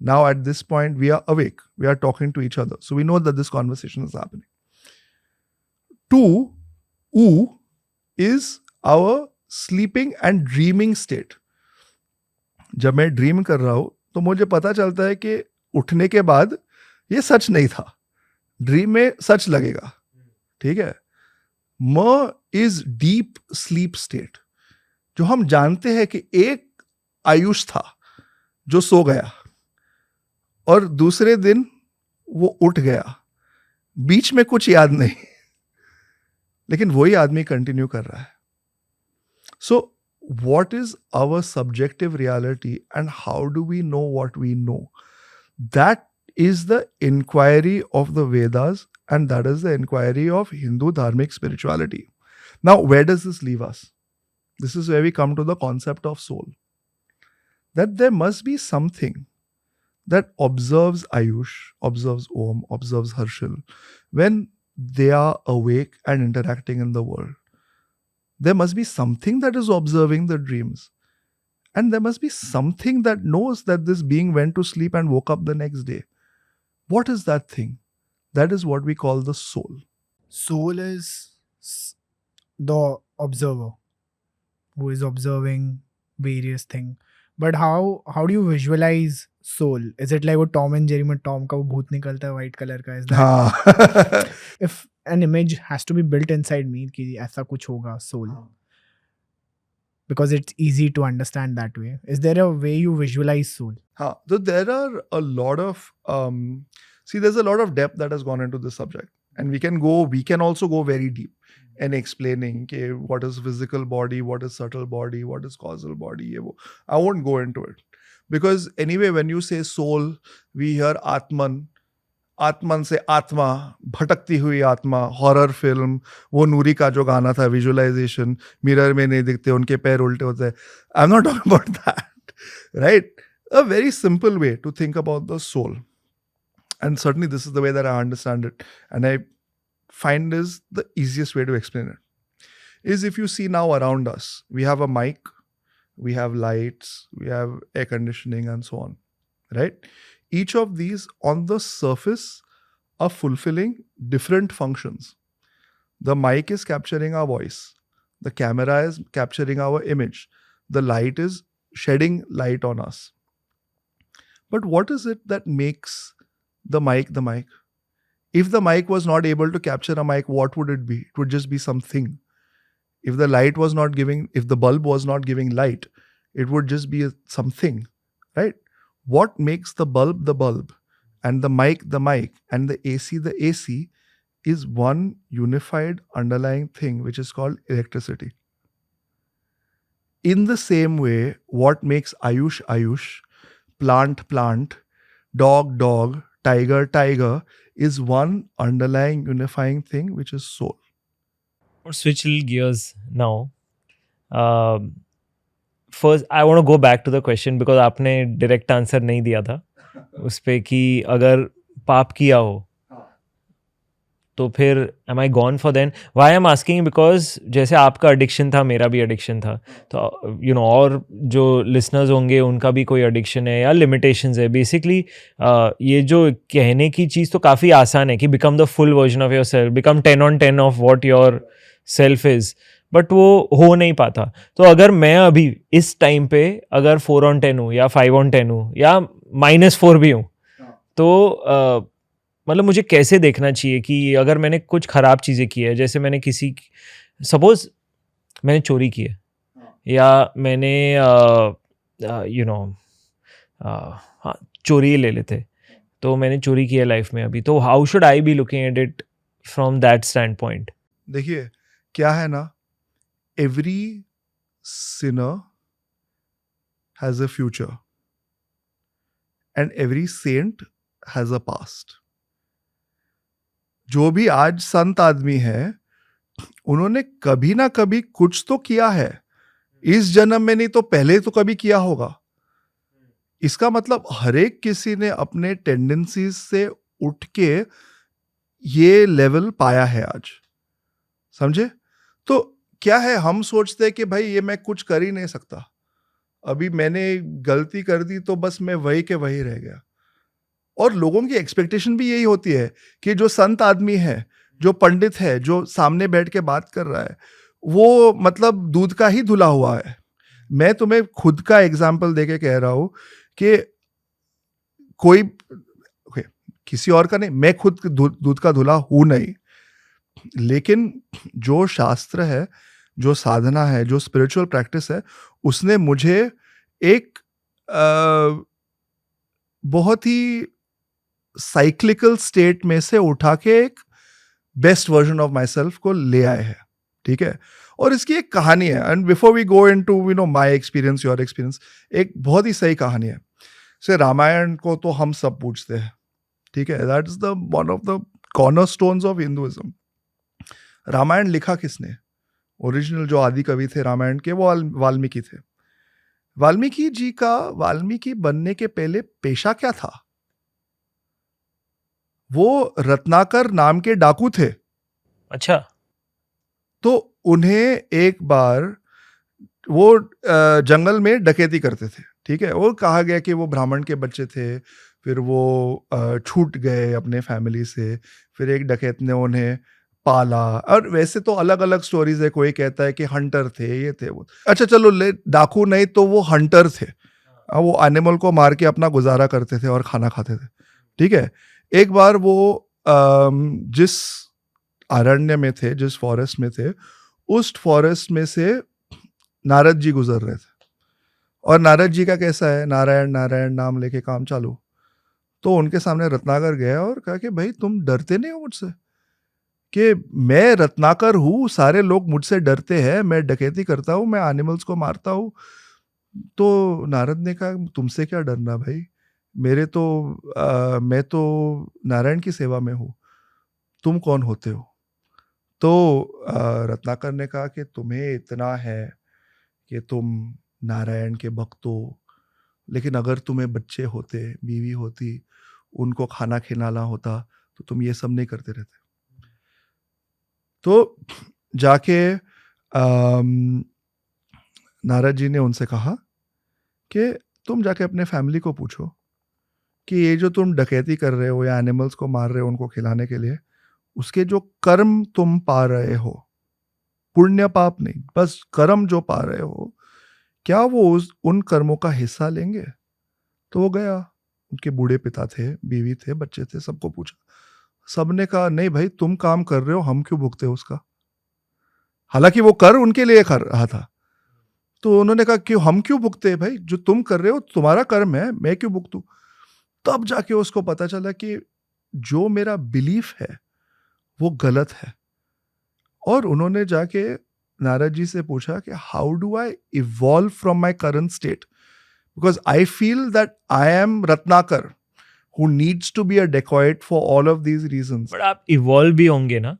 [SPEAKER 1] Now at this point we are awake, we are talking to each other, so we know that this conversation is happening. 2, u is our sleeping and dreaming state. जब मैं dream कर रहा हूं तो मुझे पता चलता है कि उठने के बाद ये सच नहीं था, ड्रीम में सच लगेगा. ठीक है. म इज डीप स्लीप स्टेट. जो हम जानते हैं कि एक आयुष था जो सो गया और दूसरे दिन वो उठ गया, बीच में कुछ याद नहीं, लेकिन वही आदमी कंटिन्यू कर रहा है. सो what is our subjective reality and how do we know what we know? That is the inquiry of the Vedas and that is the inquiry of Hindu dharmic spirituality. Now, where does this leave us? This is where we come to the concept of soul. That there must be something that observes Ayush, observes Om, observes Harshil when they are awake and interacting in the world. There must be something that is observing the dreams. And there must be something that knows that this being went to sleep and woke up the next day. What is that thing? That is what we call the soul.
[SPEAKER 3] Soul is the observer who is observing various things. But how do you visualize soul? Is it like वो Tom and Jerry में Tom का वो भूत निकलता है white color का? Is that
[SPEAKER 1] हाँ.
[SPEAKER 3] if an image has to be built inside me कि ऐसा कुछ होगा soul, because it's easy to understand that way. Is there a way you visualize soul?
[SPEAKER 1] हाँ. So there are a lot of there's a lot of depth that has gone into this subject, and we can also go very deep in explaining what is physical body, what is subtle body, what is causal body. I won't go into it because anyway, when you say soul, we hear Atman. आत्मन से आत्मा, भटकती हुई आत्मा, horror film, वो नूरी का जो गाना था विजुअलाइजेशन, मिरर में नहीं दिखते उनके पैर उल्टे होते हैं. I am not talking about that, right? A very simple way to think about the soul, and certainly this is the way that I understand it, and I find is the easiest way to explain it, is if you see now around us, we have a mic, we have lights, we have air conditioning and so on, right? Each of these on the surface are fulfilling different functions. The mic is capturing our voice. The camera is capturing our image. The light is shedding light on us. But what is it that makes the mic the mic? If the mic was not able to capture a mic, what would it be? It would just be something. If the bulb was not giving light, it would just be something, right? What makes the bulb and the mic and the AC is one unified underlying thing which is called electricity. In the same way, what makes Ayush, plant, dog, tiger is one underlying unifying thing which is soul.
[SPEAKER 2] Or switch little gears now. First, I want to go back to the question because आपने direct answer नहीं दिया था उस पे कि अगर पाप किया हो तो फिर am I gone for then? Why I'm asking because जैसे आपका addiction था, मेरा भी addiction था, तो और जो listeners होंगे उनका भी कोई addiction है या limitations है. Basically ये जो कहने की चीज़ तो काफ़ी आसान है कि become the full version of yourself, become 10 on 10 of what your self is. But वो हो नहीं पाता. तो अगर मैं अभी इस टाइम पे अगर 4 on 10 हूँ या 5 on 10 हूँ या -4 भी हूँ, तो मतलब मुझे कैसे देखना चाहिए कि अगर मैंने कुछ ख़राब चीज़ें की है, जैसे मैंने सपोज़ मैंने चोरी की है या मैंने यू नो हाँ, चोरी ही ले लेते, तो मैंने चोरी की है लाइफ में अभी, तो how should I be looking at it from that stand point?
[SPEAKER 1] देखिए क्या है ना, every sinner has a future and every saint has a past. जो भी आज संत आदमी है, उन्होंने कभी ना कभी कुछ तो किया है. इस जन्म में नहीं तो पहले तो कभी किया होगा. इसका मतलब हर एक किसी ने अपने टेंडेंसीज से उठ के ये लेवल पाया है आज. समझे? तो क्या है, हम सोचते हैं कि भाई ये मैं कुछ कर ही नहीं सकता, अभी मैंने गलती कर दी तो बस मैं वही के वही रह गया. और लोगों की एक्सपेक्टेशन भी यही होती है कि जो संत आदमी है, जो पंडित है, जो सामने बैठ के बात कर रहा है, वो मतलब दूध का ही धुला हुआ है. मैं तुम्हें खुद का एग्जाम्पल देके कह रहा हूं कि कोई okay, किसी और का नहीं, मैं खुद दूध का धुला हूं नहीं, लेकिन जो शास्त्र है, जो साधना है, जो स्पिरिचुअल प्रैक्टिस है, उसने मुझे एक बहुत ही साइक्लिकल स्टेट में से उठा के एक best version of my self को ले आए हैं. ठीक है? और इसकी एक कहानी है, and before we go into my experience, your experience, एक बहुत ही सही कहानी है. से रामायण को तो हम सब पूछते हैं. ठीक है? That is the one of the cornerstones of Hinduism. Ramayan लिखा किसने? ओरिजिनल जो आदि कवि थे रामायण के, वो वाल्मीकि थे. वाल्मीकि जी का वाल्मीकि बनने के पहले पेशा क्या था? वो रत्नाकर नाम के डाकू थे.
[SPEAKER 2] अच्छा.
[SPEAKER 1] तो उन्हें एक बार वो जंगल में डकैती करते थे. ठीक है? वो कहा गया कि वो ब्राह्मण के बच्चे थे, फिर वो छूट गए अपने फैमिली से, फिर एक डकैत ने उन्हें पाला. और वैसे तो अलग अलग स्टोरीज है, कोई कहता है कि हंटर थे, ये थे वो. अच्छा चलो, डाकू नहीं तो वो हंटर थे. वो एनिमल को मार के अपना गुजारा करते थे और खाना खाते थे. ठीक है? एक बार वो जिस अरण्य में थे, जिस फॉरेस्ट में थे, उस फॉरेस्ट में से नारद जी गुजर रहे थे. और नारद जी का कैसा है, नारायण नारायण नाम लेके काम चालू. तो उनके सामने रत्नाकर गया और कहा कि भाई तुम डरते नहीं हो मुझसे? कि मैं रत्नाकर हूँ, सारे लोग मुझसे डरते हैं, मैं डकैती करता हूँ, मैं एनिमल्स को मारता हूँ. तो नारद ने कहा तुमसे क्या डरना भाई, मैं तो नारायण की सेवा में हूँ, तुम कौन होते हो? तो रत्नाकर ने कहा कि तुम्हें इतना है कि तुम नारायण के भक्त हो, लेकिन अगर तुम्हें बच्चे होते, बीवी होती, उनको खाना खिलाना होता, तो तुम ये सब नहीं करते रहते. तो जाके नारद जी ने उनसे कहा कि तुम जाके अपने फैमिली को पूछो कि ये जो तुम डकैती कर रहे हो या एनिमल्स को मार रहे हो उनको खिलाने के लिए, उसके जो कर्म तुम पा रहे हो, पुण्य पाप नहीं, बस कर्म जो पा रहे हो, क्या वो उन कर्मों का हिस्सा लेंगे? तो वो गया, उनके बूढ़े पिता थे, बीवी थे, बच्चे थे, सबको पूछा. सबने कहा नहीं भाई, तुम काम कर रहे हो, हम क्यों भुगते उसका? हालांकि वो कर उनके लिए कर रहा था. तो उन्होंने कहा क्यों, हम क्यों भुगते हैं भाई? जो तुम कर रहे हो तुम्हारा कर्म है, मैं क्यों भुगतूं? तब जाके उसको पता चला कि जो मेरा बिलीफ है वो गलत है. और उन्होंने जाके नारद जी से पूछा कि how do I evolve from my current state, because I feel that I am Ratnakar who needs to be a dacoit for all of these reasons.
[SPEAKER 2] But आप इवॉल्व भी होंगे ना,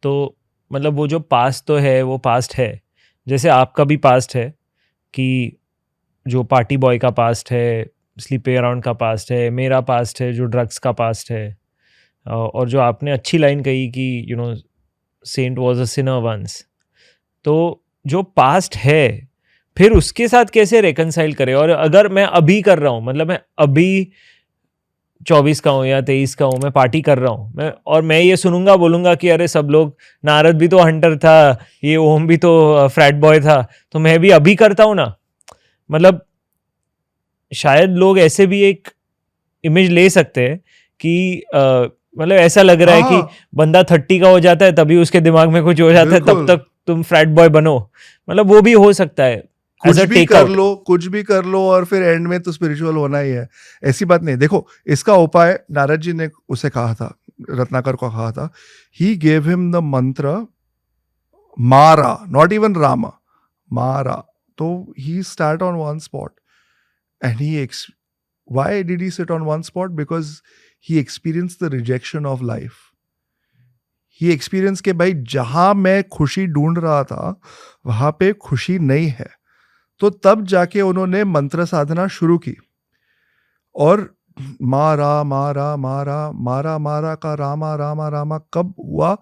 [SPEAKER 2] तो मतलब वो जो पास्ट तो है वो पास्ट है, जैसे आपका भी पास्ट है कि जो पार्टी बॉय का पास्ट है, स्लीपिंग अराउंड का पास्ट है, मेरा पास्ट है जो ड्रग्स का पास्ट है. और जो आपने अच्छी लाइन कही कि saint was a sinner once, तो जो पास्ट है फिर उसके साथ कैसे रेकनसाइल करें? और अगर मैं अभी कर रहा हूँ, मतलब मैं अभी 24 का हूँ या 23 का हूँ, मैं पार्टी कर रहा हूँ, मैं ये सुनूंगा, बोलूंगा कि अरे सब लोग, नारद भी तो हंटर था, ये ओम भी तो फ्रैट बॉय था, तो मैं भी अभी करता हूँ ना. मतलब शायद लोग ऐसे भी एक इमेज ले सकते हैं कि मतलब ऐसा लग रहा है कि
[SPEAKER 1] हाँ,
[SPEAKER 2] बंदा 30 का हो जाता है तभी उसके दिमाग में कुछ हो जाता है, तब
[SPEAKER 1] बिल्कुल।
[SPEAKER 2] तक तुम फ्रैट बॉय बनो, मतलब वो भी हो सकता है एज अ टेक आउट।
[SPEAKER 1] कुछ भी कर लो और फिर एंड में तो स्पिरिचुअल होना ही है, ऐसी बात नहीं। देखो, इसका उपाय नारद जी ने उसे कहा था, रत्नाकर को कहा था, ही गेव हिम द मंत्र मारा, नॉट इवन रामा, मारा। तो he start on one spot and he why did he sit on one spot? Because he experienced the rejection of life. He experience के भाई जहां मैं खुशी ढूंढ रहा था वहां पे खुशी नहीं है। तो तब जाके उन्होंने मंत्र साधना शुरू की और मारा मारा मारा मारा मारा का रामा रामा रामा कब हुआ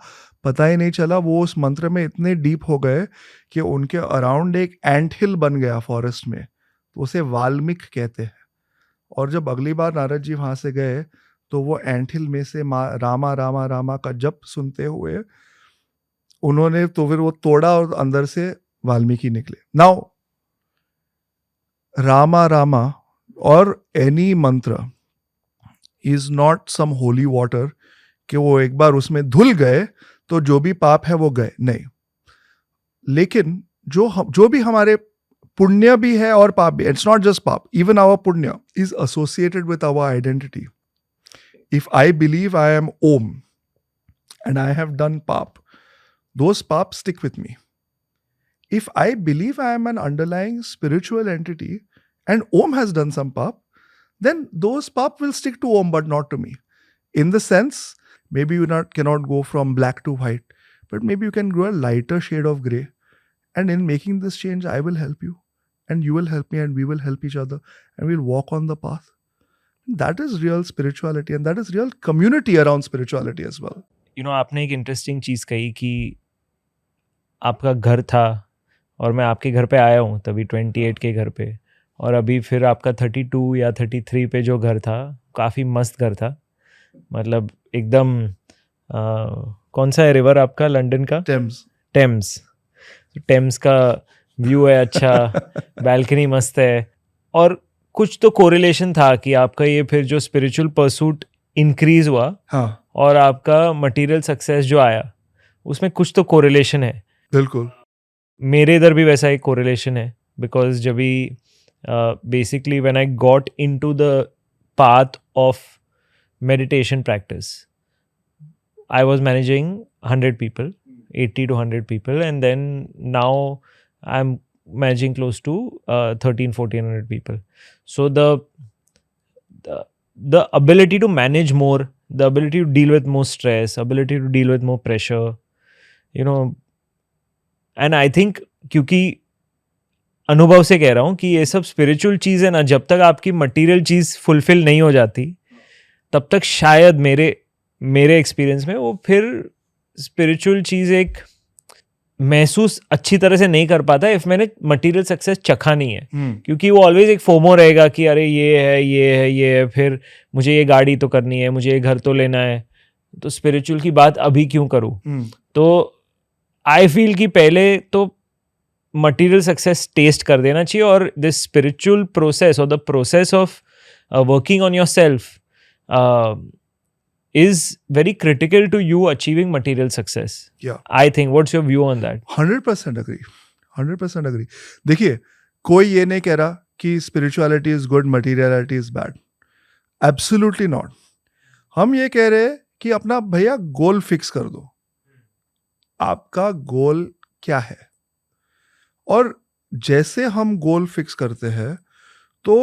[SPEAKER 1] पता ही नहीं चला। वो उस मंत्र में इतने डीप हो गए कि उनके अराउंड एक एंट हिल बन गया फॉरेस्ट में, तो उसे वाल्मीक कहते हैं। और जब अगली बार नारद जी वहां से गए तो वो एंट हिल में से रामा रामा रामा का जप सुनते हुए उन्होंने तो फिर वो तोड़ा और अंदर से वाल्मीकि निकले। नाउ रामा रामा और any mantra is not some holy water कि वो एक बार उसमें धुल गए तो जो भी पाप है वो गए, नहीं। लेकिन जो भी हमारे पुण्य भी है और पाप भी, it's not just paap, even our punya is associated with our identity. If I believe I am Om and I have done pap, those paps stick with me. If I believe I am an underlying spiritual entity and Om has done some pap, then those pap will stick to Om but not to me. In the sense, maybe you cannot go from black to white, but maybe you can grow a lighter shade of gray. And in making this change, I will help you, and you will help me, and we will help each other, and we'll walk on the path. That is real spirituality, and that is real community around spirituality as well.
[SPEAKER 2] आपने एक interesting चीज़ कही कि आपका घर था और मैं आपके घर पे आया हूँ तभी 28 के घर पे, और अभी फिर आपका 32 या 33 पे जो घर था काफ़ी मस्त घर था, मतलब एकदम कौन सा है रिवर आपका लंदन का? टेम्स का व्यू है अच्छा, बैल्कनी मस्त है। और कुछ तो कोरिलेशन था कि आपका ये फिर जो स्पिरिचुअल परसूट इंक्रीज हुआ,
[SPEAKER 1] हाँ,
[SPEAKER 2] और आपका मटेरियल सक्सेस जो आया उसमें कुछ तो कोरिलेशन है।
[SPEAKER 1] बिल्कुल।
[SPEAKER 2] मेरे इधर भी वैसा एक कोरिलेशन है, बिकॉज जब भी basically when I got into the path of meditation practice, I was managing 100 people, 80 to 100 people, and then now I'm managing close to 1300-1400 people. So the ability to manage more, the ability to deal with more stress, ability to deal with more pressure, and I think क्योंकि अनुभव से कह रहा हूँ कि ये सब spiritual चीज़ है ना, जब तक आपकी मटेरियल चीज़ फुलफिल नहीं हो जाती तब तक शायद मेरे एक्सपीरियंस में वो फिर स्पिरिचुअल चीज़ एक महसूस अच्छी तरह से नहीं कर पाता इफ मैंने मटेरियल सक्सेस चखा नहीं है। क्योंकि वो ऑलवेज एक फोमो रहेगा कि अरे ये है, फिर मुझे ये गाड़ी तो करनी है, मुझे ये घर तो लेना है, तो स्पिरिचुअल की बात अभी क्यों करूँ। तो आई फील कि पहले तो मटेरियल सक्सेस टेस्ट कर देना चाहिए, और दिस स्पिरिचुअल प्रोसेस और the process of working on your self is very critical to you achieving material success.
[SPEAKER 1] Yeah.
[SPEAKER 2] I think. What's your view on that?
[SPEAKER 1] 100% agree. 100% agree. देखिए, कोई ये नहीं कह रहा कि spirituality is good, materiality is bad. Absolutely not. हम ये कह रहे हैं कि अपना भैया गोल फिक्स कर दो। आपका गोल क्या है? और जैसे हम गोल फिक्स करते हैं तो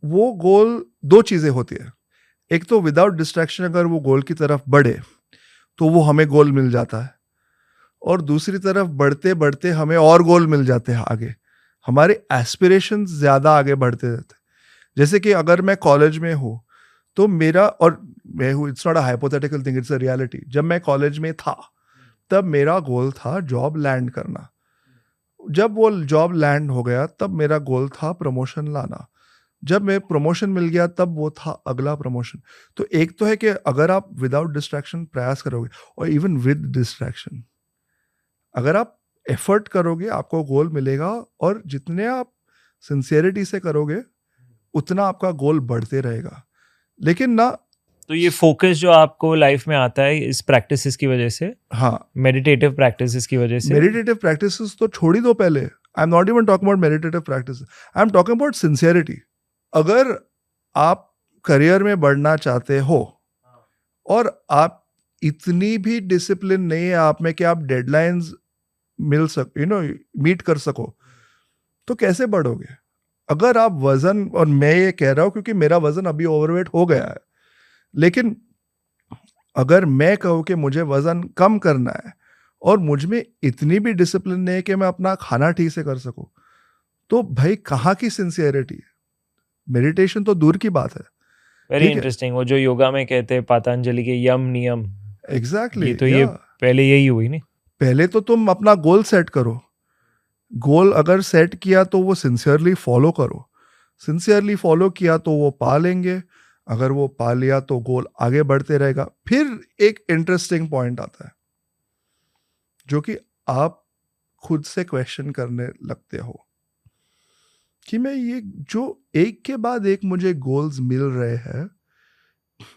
[SPEAKER 1] वो गोल दो चीजें होती है। एक तो विदाउट डिस्ट्रैक्शन अगर वो गोल की तरफ बढ़े तो वो हमें गोल मिल जाता है, और दूसरी तरफ बढ़ते बढ़ते हमें और गोल मिल जाते हैं आगे, हमारे एस्पिरेशंस ज़्यादा आगे बढ़ते रहते हैं। जैसे कि अगर मैं कॉलेज में हूँ तो मेरा, और मैं हूँ, it's not a hypothetical thing, it's a reality. जब मैं कॉलेज में था तब मेरा गोल था जॉब लैंड करना। जब वो जॉब लैंड हो गया तब मेरा गोल था प्रमोशन लाना। जब मैं प्रमोशन मिल गया तब वो था अगला प्रमोशन। तो एक तो है कि अगर आप विदाउट डिस्ट्रैक्शन प्रयास करोगे, और इवन विद डिस्ट्रैक्शन अगर आप एफर्ट करोगे आपको गोल मिलेगा, और जितने आप सिंसियरिटी से करोगे उतना आपका गोल बढ़ते रहेगा। लेकिन ना
[SPEAKER 2] तो ये फोकस जो आपको लाइफ में आता है इस प्रैक्टिसेस की वजह से,
[SPEAKER 1] हाँ,
[SPEAKER 2] मेडिटेटिव प्रैक्टिसेस की वजह से?
[SPEAKER 1] मेडिटेटिव प्रैक्टिसेस तो छोड़ ही दो पहले. I am not even talking about meditative practice, I am talking about sincerity. अगर आप करियर में बढ़ना चाहते हो और आप इतनी भी डिसिप्लिन नहीं है आप में कि आप डेडलाइंस मीट कर सको, तो कैसे बढ़ोगे? अगर आप वजन, और मैं ये कह रहा हूं क्योंकि मेरा वजन अभी ओवरवेट हो गया है, लेकिन अगर मैं कहूँ कि मुझे वजन कम करना है और मुझ में इतनी भी डिसिप्लिन नहीं है कि मैं अपना खाना ठीक से कर सकूं, तो भाई कहाँ की सिंसियरिटी? मेडिटेशन तो दूर की बात है.
[SPEAKER 2] वेरी
[SPEAKER 1] ठीक है.
[SPEAKER 2] इंटरेस्टिंग. वो जो योगा में कहते हैं पतंजलि के यम नियम,
[SPEAKER 1] एग्जैक्टली.
[SPEAKER 2] ये पहले यही हुई नहीं?
[SPEAKER 1] पहले तो तुम अपना गोल सेट करो. गोल अगर सेट किया तो वो सिंसियरली फॉलो करो. सिंसियरली फॉलो किया तो वो पा लेंगे. अगर वो पा लिया तो गोल आगे बढ़ते रहेगा. फिर एक इंटरेस्टिंग पॉइंट आता है जो कि आप खुद से क्वेश्चन करने लगते हो कि मैं ये जो एक के बाद एक मुझे गोल्स मिल रहे हैं,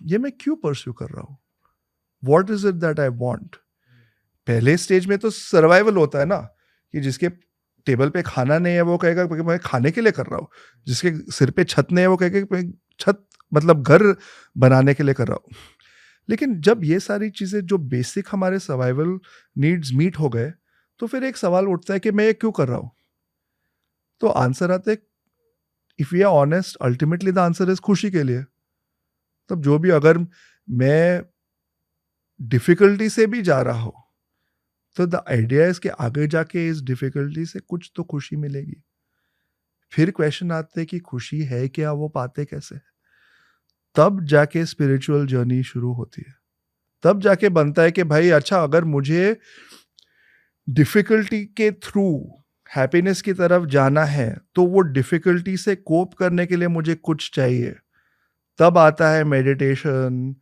[SPEAKER 1] ये मैं क्यों परस्यू कर रहा हूं? What is it that I want? पहले स्टेज में तो सर्वाइवल होता है ना, कि जिसके टेबल पे खाना नहीं है वो कहेगा कि मैं खाने के लिए कर रहा हूँ. जिसके सिर पे छत नहीं है वो कहेगा कि मैं छत मतलब घर बनाने के लिए कर रहा हूँ. लेकिन जब ये सारी चीजें जो बेसिक हमारे सर्वाइवल नीड्स मीट हो गए, तो फिर एक सवाल उठता है कि मैं ये क्यों कर रहा हूँ? तो आंसर आता है, if we are honest, ultimately the answer is खुशी के लिए. तब जो भी, अगर मैं डिफिकल्टी से भी जा रहा हूँ, तो द आइडिया इज कि आगे जाके इस डिफिकल्टी से कुछ तो खुशी मिलेगी. फिर क्वेश्चन आते हैं कि खुशी है क्या, वो पाते कैसे? तब जाके स्पिरिचुअल जर्नी शुरू होती है. तब जाके बनता है कि भाई अच्छा, अगर मुझे डिफिकल्टी के थ्रू हैप्पीनेस की तरफ जाना है, तो वो डिफिकल्टी से कोप करने के लिए मुझे कुछ चाहिए. तब आता है meditation,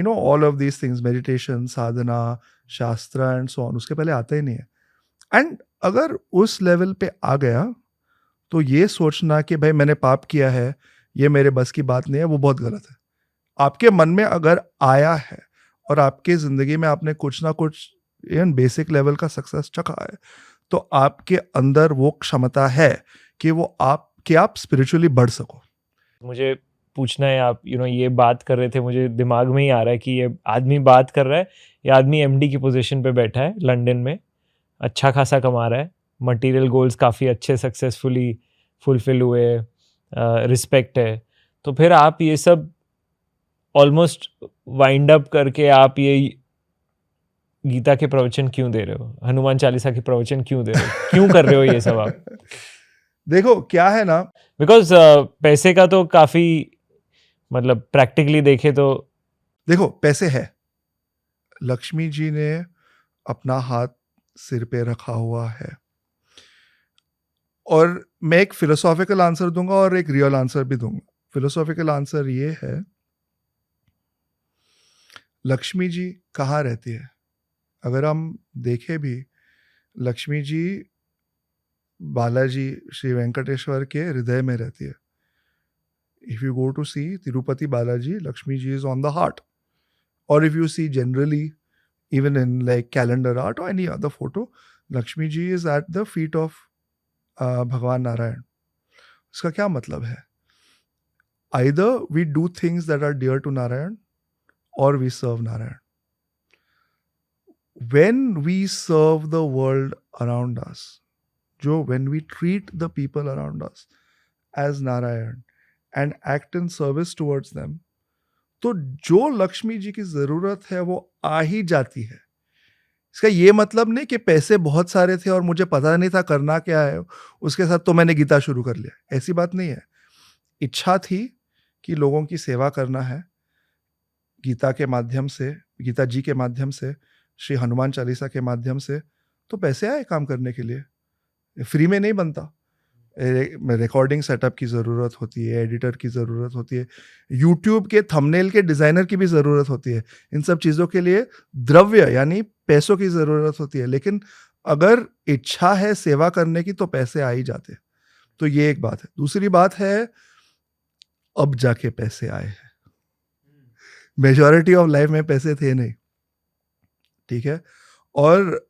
[SPEAKER 1] all of these things, meditation, sadhana, shastra and so on. उसके पहले आता ही नहीं है. एंड अगर उस लेवल पे आ गया, तो ये सोचना कि भाई मैंने पाप किया है, ये मेरे बस की बात नहीं है, वो बहुत गलत है. आपके मन में अगर आया है और आपके जिंदगी में आपने कुछ ना कुछ बेसिक लेवल का सक्सेस चखा है, तो आपके अंदर वो क्षमता है कि आप स्पिरिचुअली बढ़ सको.
[SPEAKER 2] मुझे पूछना है, आप ये बात कर रहे थे, मुझे दिमाग में ही आ रहा है कि ये आदमी बात कर रहा है, ये आदमी एमडी की पोजीशन पे बैठा है लंदन में, अच्छा खासा कमा रहा है, मटेरियल गोल्स काफ़ी अच्छे सक्सेसफुली फुलफिल हुए, रिस्पेक्ट है. तो फिर आप ये सब ऑलमोस्ट वाइंड अप करके आप ये गीता के प्रवचन क्यों दे रहे हो, हनुमान चालीसा के प्रवचन क्यों दे रहे हो, क्यों कर रहे हो ये सब आप?
[SPEAKER 1] देखो क्या है ना,
[SPEAKER 2] बिकॉज पैसे का तो काफ़ी, मतलब प्रैक्टिकली देखे तो,
[SPEAKER 1] देखो पैसे है. लक्ष्मी जी ने अपना हाथ सिर पे रखा हुआ है, और मैं एक फिलोसॉफिकल आंसर दूंगा और एक रियल आंसर भी दूंगा. फिलोसॉफिकल आंसर ये है, लक्ष्मी जी कहाँ रहती है? अगर हम देखें भी, लक्ष्मी जी बालाजी श्री वेंकटेश्वर के हृदय में रहती है. If you go to see Tirupati Balaji, Lakshmi ji is on the heart. Or if you see generally, even in like calendar art or any other photo, Lakshmi ji is at the feet of भगवान नारायण. इसका क्या मतलब है? Either we do things that are dear to Narayan or we serve Narayan. When we serve the world around us, when we treat the people around us as Narayan and act in service towards them, तो जो लक्ष्मी जी की जरूरत है वो आ ही जाती है. इसका ये मतलब नहीं कि पैसे बहुत सारे थे और मुझे पता नहीं था करना क्या है, उसके साथ तो मैंने गीता शुरू कर लिया. ऐसी बात नहीं है. इच्छा थी कि लोगों की सेवा करना है, गीता के माध्यम से, गीता जी के माध्यम से, श्री हनुमान चालीसा के माध्यम से, तो पैसे आए काम करने के लिए. फ्री में नहीं बनता. रिकॉर्डिंग सेटअप की ज़रूरत होती है, एडिटर की ज़रूरत होती है, यूट्यूब के थंबनेल के डिज़ाइनर की भी ज़रूरत होती है. इन सब चीज़ों के लिए द्रव्य यानी पैसों की ज़रूरत होती है. लेकिन अगर इच्छा है सेवा करने की तो पैसे आ ही जाते हैं. तो ये एक बात है. दूसरी बात है, अब जाके पैसे आए हैं. मेजॉरिटी ऑफ लाइफ में पैसे थे नहीं, ठीक है। और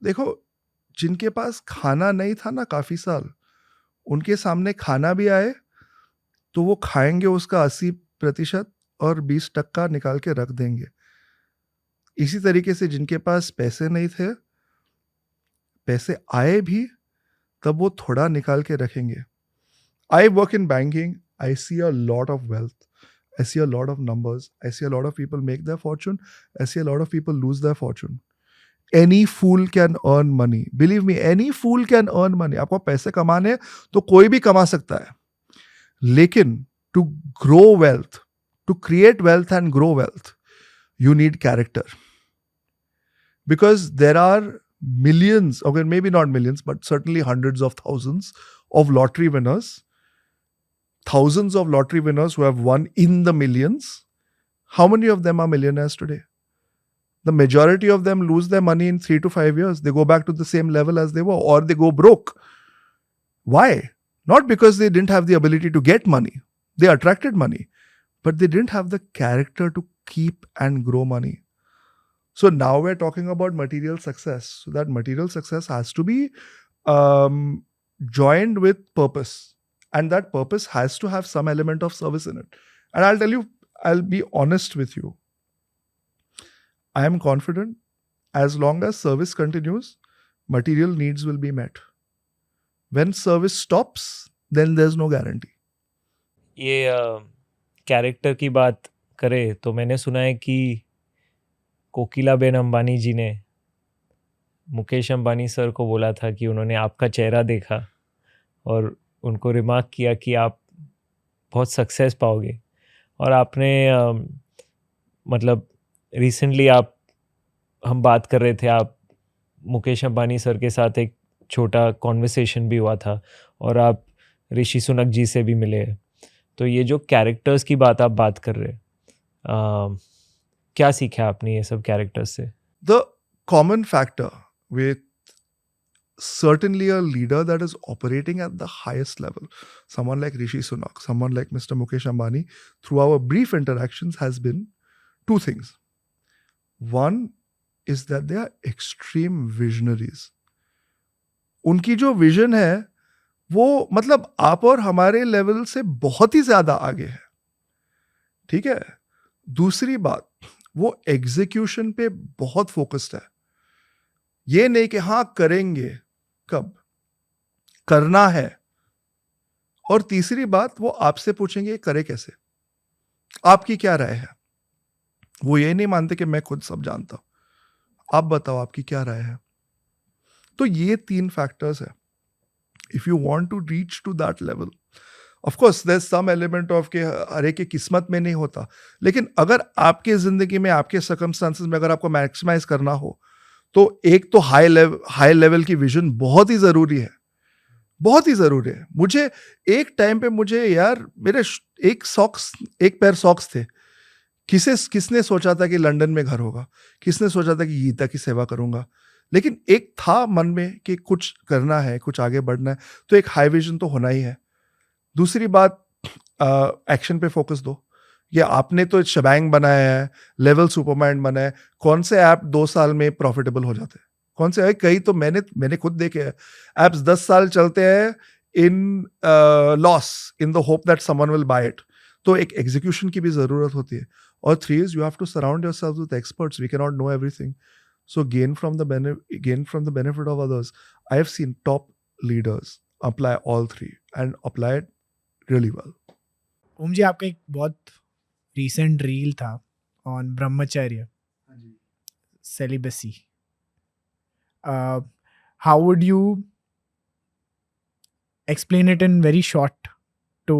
[SPEAKER 1] देखो, जिनके पास खाना नहीं था ना काफी साल, उनके सामने खाना भी आए तो वो खाएंगे उसका 80% और 20% निकाल के रख देंगे। इसी तरीके से जिनके पास पैसे नहीं थे, पैसे आए भी तब वो थोड़ा निकाल के रखेंगे। I work in banking. I see a lot of wealth. I see a lot of numbers. I see a lot of people make their fortune. I see a lot of people lose their fortune. Any fool can earn money. Believe me, any fool can earn money. आपको पैसे कमाने तो कोई भी कमा सकता है, लेकिन to grow wealth, to create wealth and grow wealth, you need character. Because there are millions, okay, maybe not millions, but certainly hundreds of thousands of lottery winners, thousands of lottery winners who have won in the millions. How many of them are millionaires today? The majority of them lose their money in 3 to 5 years. They go back to the same level as they were, or they go broke. Why? Not because they didn't have the ability to get money. They attracted money, but they didn't have the character to keep and grow money. So now we're talking about material success. So that material success has to be joined with purpose. And that purpose has to have some element of service in it. And I'll tell you, I'll be honest with you. I am confident as long as service continues, material needs will be met. When service stops, then there's no guarantee.
[SPEAKER 2] ये character की बात करें तो मैंने सुना है कि कोकिलाबेन अंबानी जी ने मुकेश अंबानी सर को बोला था कि उन्होंने आपका चेहरा देखा और उनको रिमार्क किया कि आप बहुत सक्सेस पाओगे। और आपने मतलब रिसेंटली हम बात कर रहे थे, आप मुकेश अंबानी सर के साथ एक छोटा कॉन्वर्सेशन भी हुआ था और आप ऋषि सुनक जी से भी मिले। तो ये जो कैरेक्टर्स की बात कर रहे हैं, क्या सीखा आपने ये सब कैरेक्टर्स से?
[SPEAKER 1] The common factor with certainly a leader that is operating at the highest level, someone like Rishi Sunak, someone like Mr. Mukesh Ambani, through our brief interactions has been two things. One is that they are extreme visionaries. उनकी जो vision है वो मतलब आप और हमारे level से बहुत ही ज्यादा आगे है, ठीक है। दूसरी बात, वो एग्जीक्यूशन पे बहुत फोकस्ड है। ये नहीं कि हाँ करेंगे, कब करना है। और तीसरी बात, वो आपसे पूछेंगे करे कैसे, आपकी क्या राय है। वो ये नहीं मानते कि मैं खुद सब जानता हूं, आप बताओ आपकी क्या राय है। तो ये 3 फैक्टर्स है। If you want to reach to that level, of course there is some element of के हर एक की किस्मत में नहीं होता, लेकिन अगर आपके जिंदगी में आपके सर्कमस्टांसेस में अगर आपको मैक्सिमाइज करना हो तो एक तो हाई लेवल की विजन बहुत ही जरूरी है, बहुत ही जरूरी है। मुझे एक टाइम पे मुझे यार मेरे एक पैर सॉक्स थे। किसने सोचा था कि लंदन में घर होगा, किसने सोचा था कि गीता की सेवा करूंगा, लेकिन एक था मन में कि कुछ करना है, कुछ आगे बढ़ना है, तो एक हाई विजन तो होना ही है। दूसरी बात, एक्शन पे फोकस दो। ये आपने तो शबैंग बनाया है, लेवल सुपरमाइंड बना है, कौन से ऐप 2 साल में प्रॉफिटेबल हो जाते हैं, कौन से है? कई तो मैंने खुद देखे हैं, ऐप्स 10 साल चलते हैं in loss in the hope that someone will buy it. तो एक एग्जीक्यूशन की भी जरूरत होती है। और 3 is you have to surround yourselves with experts. We cannot know everything. So gain from the benefit of others. I have seen top leaders apply all 3 and apply it really well.
[SPEAKER 3] ओम जी, आपका एक बहुत recent reel था on ब्रह्मचर्य, celibacy. How would you explain it in very short to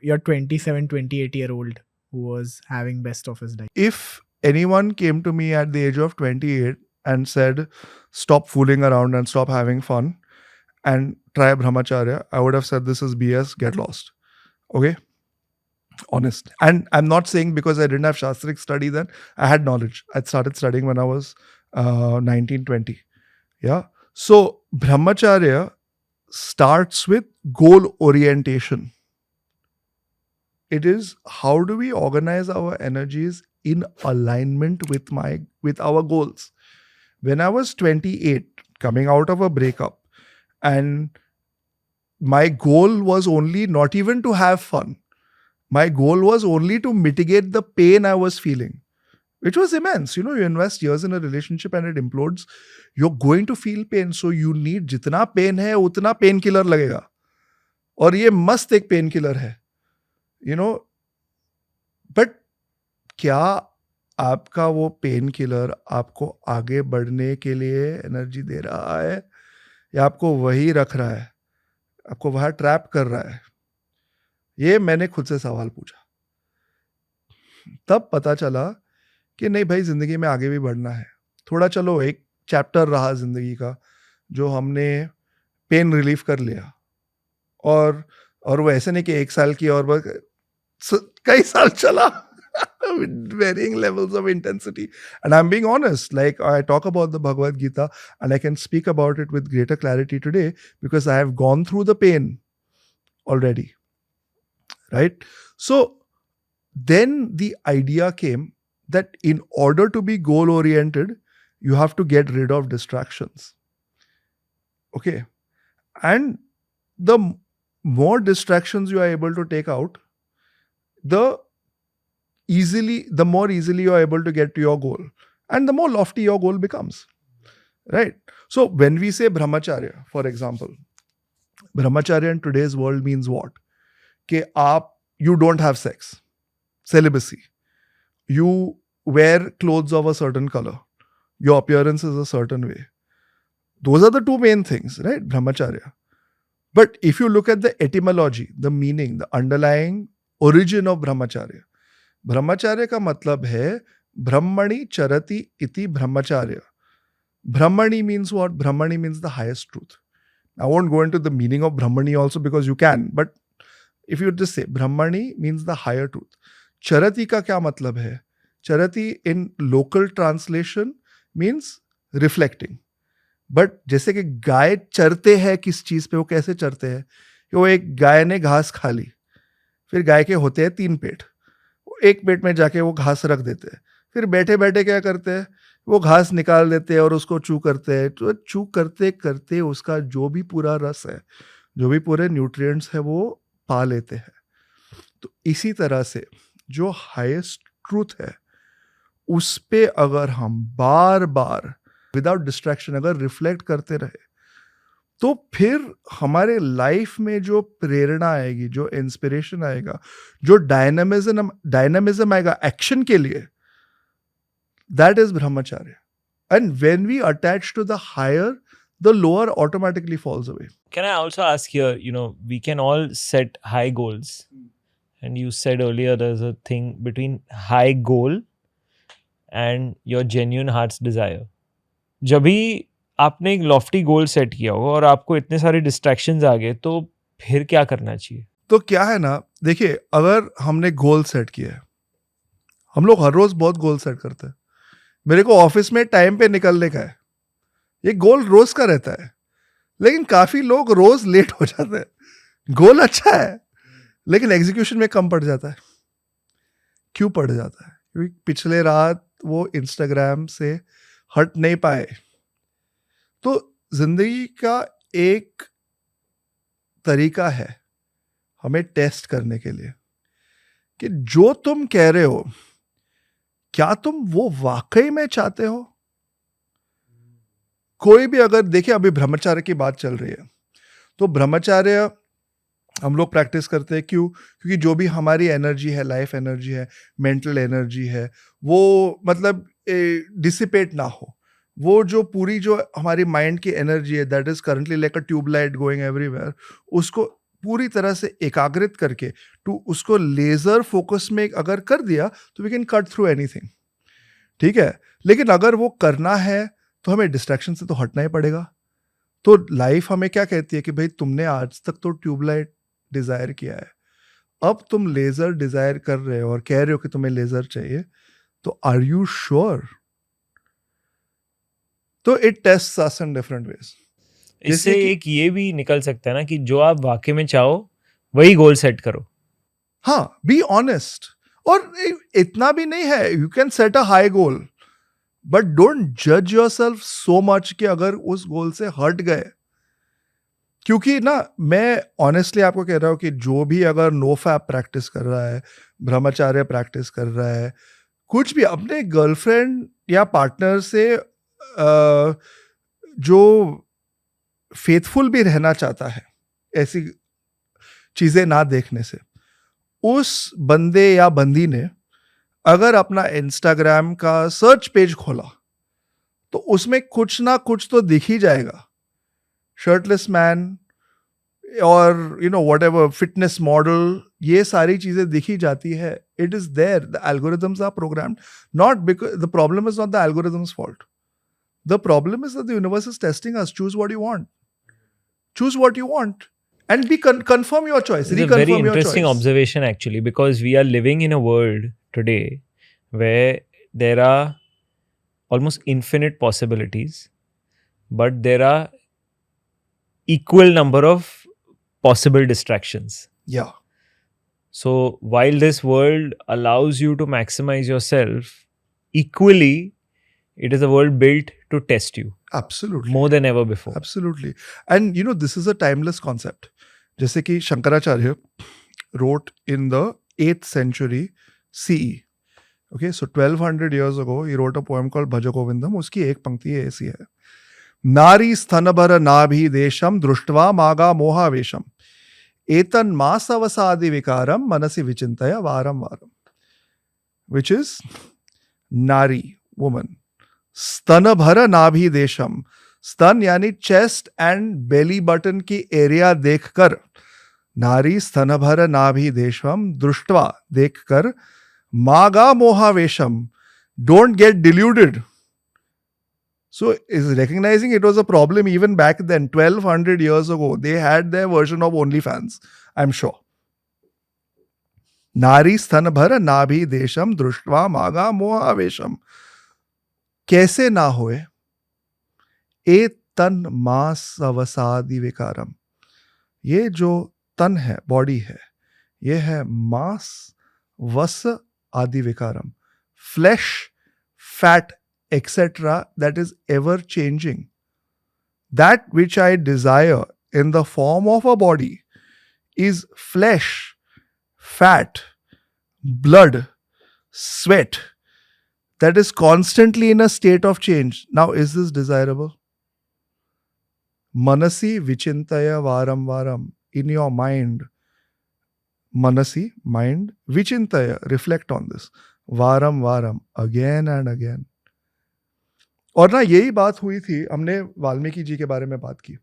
[SPEAKER 3] your 27, 28-year-old who was having best of his life?
[SPEAKER 1] If anyone came to me at the age of 28 and said, stop fooling around and stop having fun and try brahmacharya, I would have said, this is BS, get lost. Okay? Honest. And I'm not saying because I didn't have Shastric study then, I had knowledge. I started studying when I was 19, 20. Yeah. So brahmacharya starts with goal orientation. It is how do we organize our energies in alignment with our goals. When I was 28, coming out of a breakup, and my goal was only not even to have fun. My goal was only to mitigate the pain I was feeling, which was immense. You invest years in a relationship and it implodes. You're going to feel pain. So you need जितना pain है उतना pain killer लगेगा. और ये मस्त एक pain killer है. But क्या आपका वो पेन किलर आपको आगे बढ़ने के लिए एनर्जी दे रहा है, या आपको वही रख रहा है, आपको वहां ट्रैप कर रहा है? ये मैंने खुद से सवाल पूछा. तब पता चला कि नहीं भाई, जिंदगी में आगे भी बढ़ना है. थोड़ा चलो एक चैप्टर रहा जिंदगी का जो हमने पेन रिलीफ कर लिया, और वो ऐसे नहीं कि 1 साल की, और कई साल चला with varying levels of intensity. And I'm being honest, like I talk about the Bhagavad Gita and I can speak about it with greater clarity today because I have gone through the pain already. Right? So then the idea came that in order to be goal oriented, you have to get rid of distractions. Okay. And the more distractions you are able to take out, the more easily you are able to get to your goal, and the more lofty your goal becomes. Right? So when we say brahmacharya, for example, brahmacharya in today's world means what? You don't have sex, celibacy, you wear clothes of a certain color, your appearance is a certain way. Those are the two main things, right? Brahmacharya. But if you look at the etymology, the meaning, the underlying origin of brahmacharya, ब्रह्मचार्य का मतलब है ब्रह्मणि चरति इति ब्रह्मचार्य. Brahmani means what? Brahmani means the highest truth. I won't go into the meaning of Brahmani also because you can, but if you just say Brahmani means the higher truth. Charati का क्या मतलब है? Charati in local translation means reflecting. But जैसे कि गाय चरते हैं किस चीज पे, वो कैसे चरते हैं? कि वो एक गाय ने घास खा ली, फिर गाय के होते हैं 3 पेट, एक पेट में जाके वो घास रख देते हैं, फिर बैठे बैठे क्या करते हैं, वो घास निकाल देते हैं और उसको चू करते हैं. तो चू करते करते उसका जो भी पूरा रस है, जो भी पूरे न्यूट्रिएंट्स है, वो पा लेते हैं. तो इसी तरह से जो हाईएस्ट ट्रूथ है, उस पे अगर हम बार बार विदाउट डिस्ट्रैक्शन अगर रिफ्लेक्ट करते रहे, तो फिर हमारे लाइफ में जो प्रेरणा आएगी, जो इंस्पिरेशन आएगा, जो डायनामिज्म आएगा एक्शन के लिए, that is brahmacharya. And when we attach to the higher, the lower automatically falls away.
[SPEAKER 2] Can I also ask here, we can all set high goals. And you said earlier there's a thing between high goal and your genuine heart's desire. जब भी आपने एक Lofty goal set किया हो और आपको इतने सारे डिस्ट्रैक्शंस आ गए, तो फिर क्या करना चाहिए?
[SPEAKER 1] तो क्या है ना, देखिए, अगर हमने गोल सेट किया है, हम लोग हर रोज बहुत गोल सेट करते हैं. मेरे को ऑफिस में टाइम पे निकलने का है, ये गोल रोज का रहता है. लेकिन काफी लोग रोज लेट हो जाते हैं. गोल अच्छा है लेकिन एग्जीक्यूशन में कम पड़ जाता है. क्यों पड़ जाता है? क्योंकि पिछले रात वो इंस्टाग्राम से हट नहीं पाए. तो जिंदगी का एक तरीका है हमें टेस्ट करने के लिए कि जो तुम कह रहे हो, क्या तुम वो वाकई में चाहते हो? कोई भी अगर देखिए, अभी ब्रह्मचार्य की बात चल रही है, तो ब्रह्मचार्य हम लोग प्रैक्टिस करते हैं. क्यों? क्योंकि जो भी हमारी एनर्जी है, लाइफ एनर्जी है, मेंटल एनर्जी है, वो मतलब डिसिपेट ना हो. वो जो पूरी जो हमारी माइंड की एनर्जी है, that is currently like a tubelight going everywhere, उसको पूरी तरह से एकाग्रित करके उसको लेजर फोकस में अगर कर दिया, तो we can cut through anything. ठीक है? लेकिन अगर वो करना है तो हमें डिस्ट्रैक्शन से तो हटना ही पड़ेगा. तो लाइफ हमें क्या कहती है कि भाई, तुमने आज तक तो ट्यूबलाइट डिजायर किया है, अब तुम लेजर डिजायर कर रहे हो और कह रहे हो कि तुम्हें लेजर चाहिए, तो आर यू श्योर? तो it tests us in different ways.
[SPEAKER 2] इससे एक ये भी निकल सकता है ना कि जो आप वाकई में चाहो वही गोल सेट करो.
[SPEAKER 1] हाँ, बी ऑनेस्ट. और इतना भी नहीं है, you can set a high goal but don't जज योरसेल्फ सो मच कि अगर उस गोल से हट गए. क्योंकि ना मैं ऑनेस्टली आपको कह रहा हूँ कि जो भी अगर नो फैप प्रैक्टिस कर रहा है, ब्रह्मचार्य प्रैक्टिस कर रहा है, कुछ भी अपने गर्लफ्रेंड या पार्टनर से जो फेथफुल भी रहना चाहता है ऐसी चीजें ना देखने से, उस बंदे या बंदी ने अगर अपना इंस्टाग्राम का सर्च पेज खोला तो उसमें कुछ ना कुछ तो दिख ही जाएगा. शर्टलेस मैन और व्हाटएवर फिटनेस मॉडल, ये सारी चीजें दिखी जाती है. It is there. The algorithms are programmed. Not because the problem is not the algorithm's fault. The problem is that the universe is testing us. Choose what you want. Choose what you want and confirm your choice.
[SPEAKER 2] It's a very
[SPEAKER 1] Reconfirm your
[SPEAKER 2] interesting
[SPEAKER 1] choice.
[SPEAKER 2] observation actually, because we are living in a world today where there are almost infinite possibilities, but there are equal number of possible distractions.
[SPEAKER 1] Yeah.
[SPEAKER 2] So while this world allows you to maximize yourself, equally it is a world built to test you
[SPEAKER 1] Absolutely.
[SPEAKER 2] more than ever before.
[SPEAKER 1] Absolutely. And this is a timeless concept. जैसे कि Shankaracharya wrote in the 8th century CE. Okay, so 1200 years ago, he wrote a poem called Bhaja Govindam. उसकी एक पंक्ति ऐसी है: नारी स्तनभर नाभि देशम दृष्ट्वा मागा मोहावेशम एतन मासवसादि विकारम मनसि विचिंतय वारम वारम. Which is nari, woman. स्तनभर नाभि देशम, स्तन यानी चेस्ट एंड बेली बटन की एरिया देखकर, नारी स्तनभर नाभि देशम दृष्टवा देखकर, मागा मोहावेशम, don't get deluded. So is recognizing it was a problem even back then, 1200 years ago. They had their version of OnlyFans, I'm sure. नारी स्तनभर नाभि देशम दृष्टवा मागा मोहावेशम. कैसे ना होए ए तन मास अवसादि विकारम. ये जो तन है, बॉडी है, ये है मास वस आदि विकारम, flesh, fat, etc. that is ever changing. That which I desire in the form of a body is flesh, fat, blood, sweat, that is constantly in a state of change. Now, is this desirable? Manasi vichintaya varam varam. In your mind, manasi, mind, vichintaya, reflect on this. Varam varam, again and again. और ना यही बात हुई थी, हमने वाल्मीकि जी के बारे में बात की,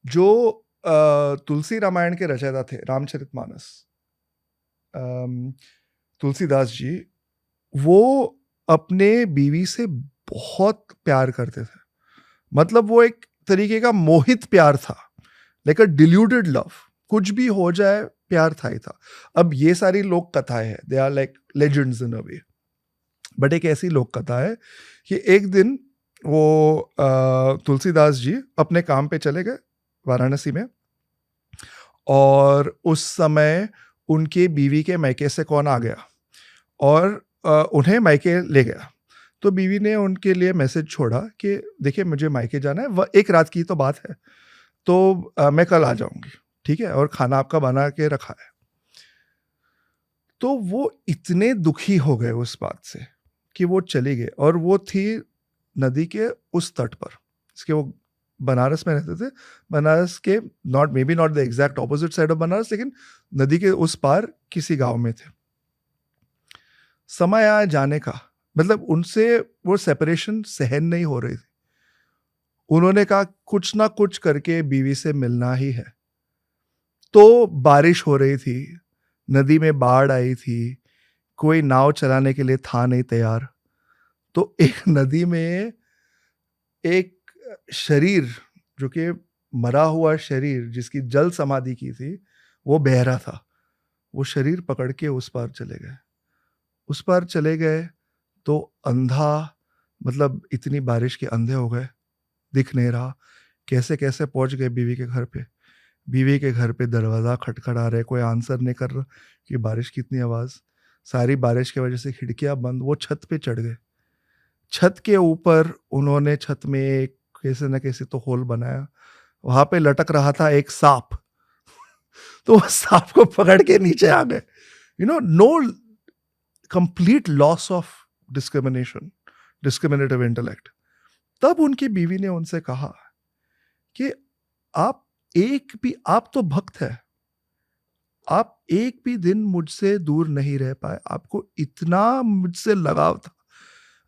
[SPEAKER 1] जो तुलसी रामायण के रचयिता थे, रामचरितमानस, तुलसीदास जी, वो अपने बीवी से बहुत प्यार करते थे. मतलब वो एक तरीके का मोहित प्यार था, लाइक अ डिल्यूटेड लव. कुछ भी हो जाए, प्यार था ही था. अब ये सारी लोक कथाएं हैं, they are like legends in a way. But एक ऐसी लोक कथा है कि एक दिन वो तुलसीदास जी अपने काम पे चले गए वाराणसी में, और उस समय उनके बीवी के मायके से कौन आ गया और उन्हें मायके ले गया. तो बीवी ने उनके लिए मैसेज छोड़ा कि देखिए मुझे मायके जाना है, वह एक रात की तो बात है, तो मैं कल आ जाऊंगी, ठीक है, और खाना आपका बना के रखा है. तो वो इतने दुखी हो गए उस बात से कि वो चली गई. और वो थी नदी के उस तट पर, इसके वो बनारस में रहते थे. बनारस के may be not the exact opposite side of Banaras, लेकिन नदी के उस पार किसी गांव में थे. समय आया जाने का, मतलब उनसे वो सेपरेशन सहन नहीं हो रही थी. उन्होंने कहा कुछ ना कुछ करके बीवी से मिलना ही है. तो बारिश हो रही थी, नदी में बाढ़ आई थी, कोई नाव चलाने के लिए था नहीं तैयार. तो एक नदी में एक शरीर, जो कि मरा हुआ शरीर जिसकी जल समाधि की थी, वो बह रहा था. वो शरीर पकड़ के उस पार चले गए. उस पार चले गए तो अंधा, मतलब इतनी बारिश के अंधे हो गए, दिख नहीं रहा. कैसे कैसे पहुंच गए बीवी के घर पे. बीवी के घर पे दरवाज़ा खटखड़ा रहा है, कोई आंसर नहीं कर रहा कि बारिश की इतनी आवाज़। सारी बारिश की वजह से खिड़कियाँ बंद, वो छत पे चढ़ गए। छत के ऊपर उन्होंने छत में एक कैसे न कैसे तो होल बनाया। वहाँ पे लटक रहा था एक साँप। तो वो साँप को पकड़ के नीचे आ गए। No complete loss of discriminative intellect. तब उनकी बीवी ने उनसे कहा कि आप तो भक्त है, आप एक भी दिन मुझसे दूर नहीं रह पाए, आपको इतना मुझसे लगाव था।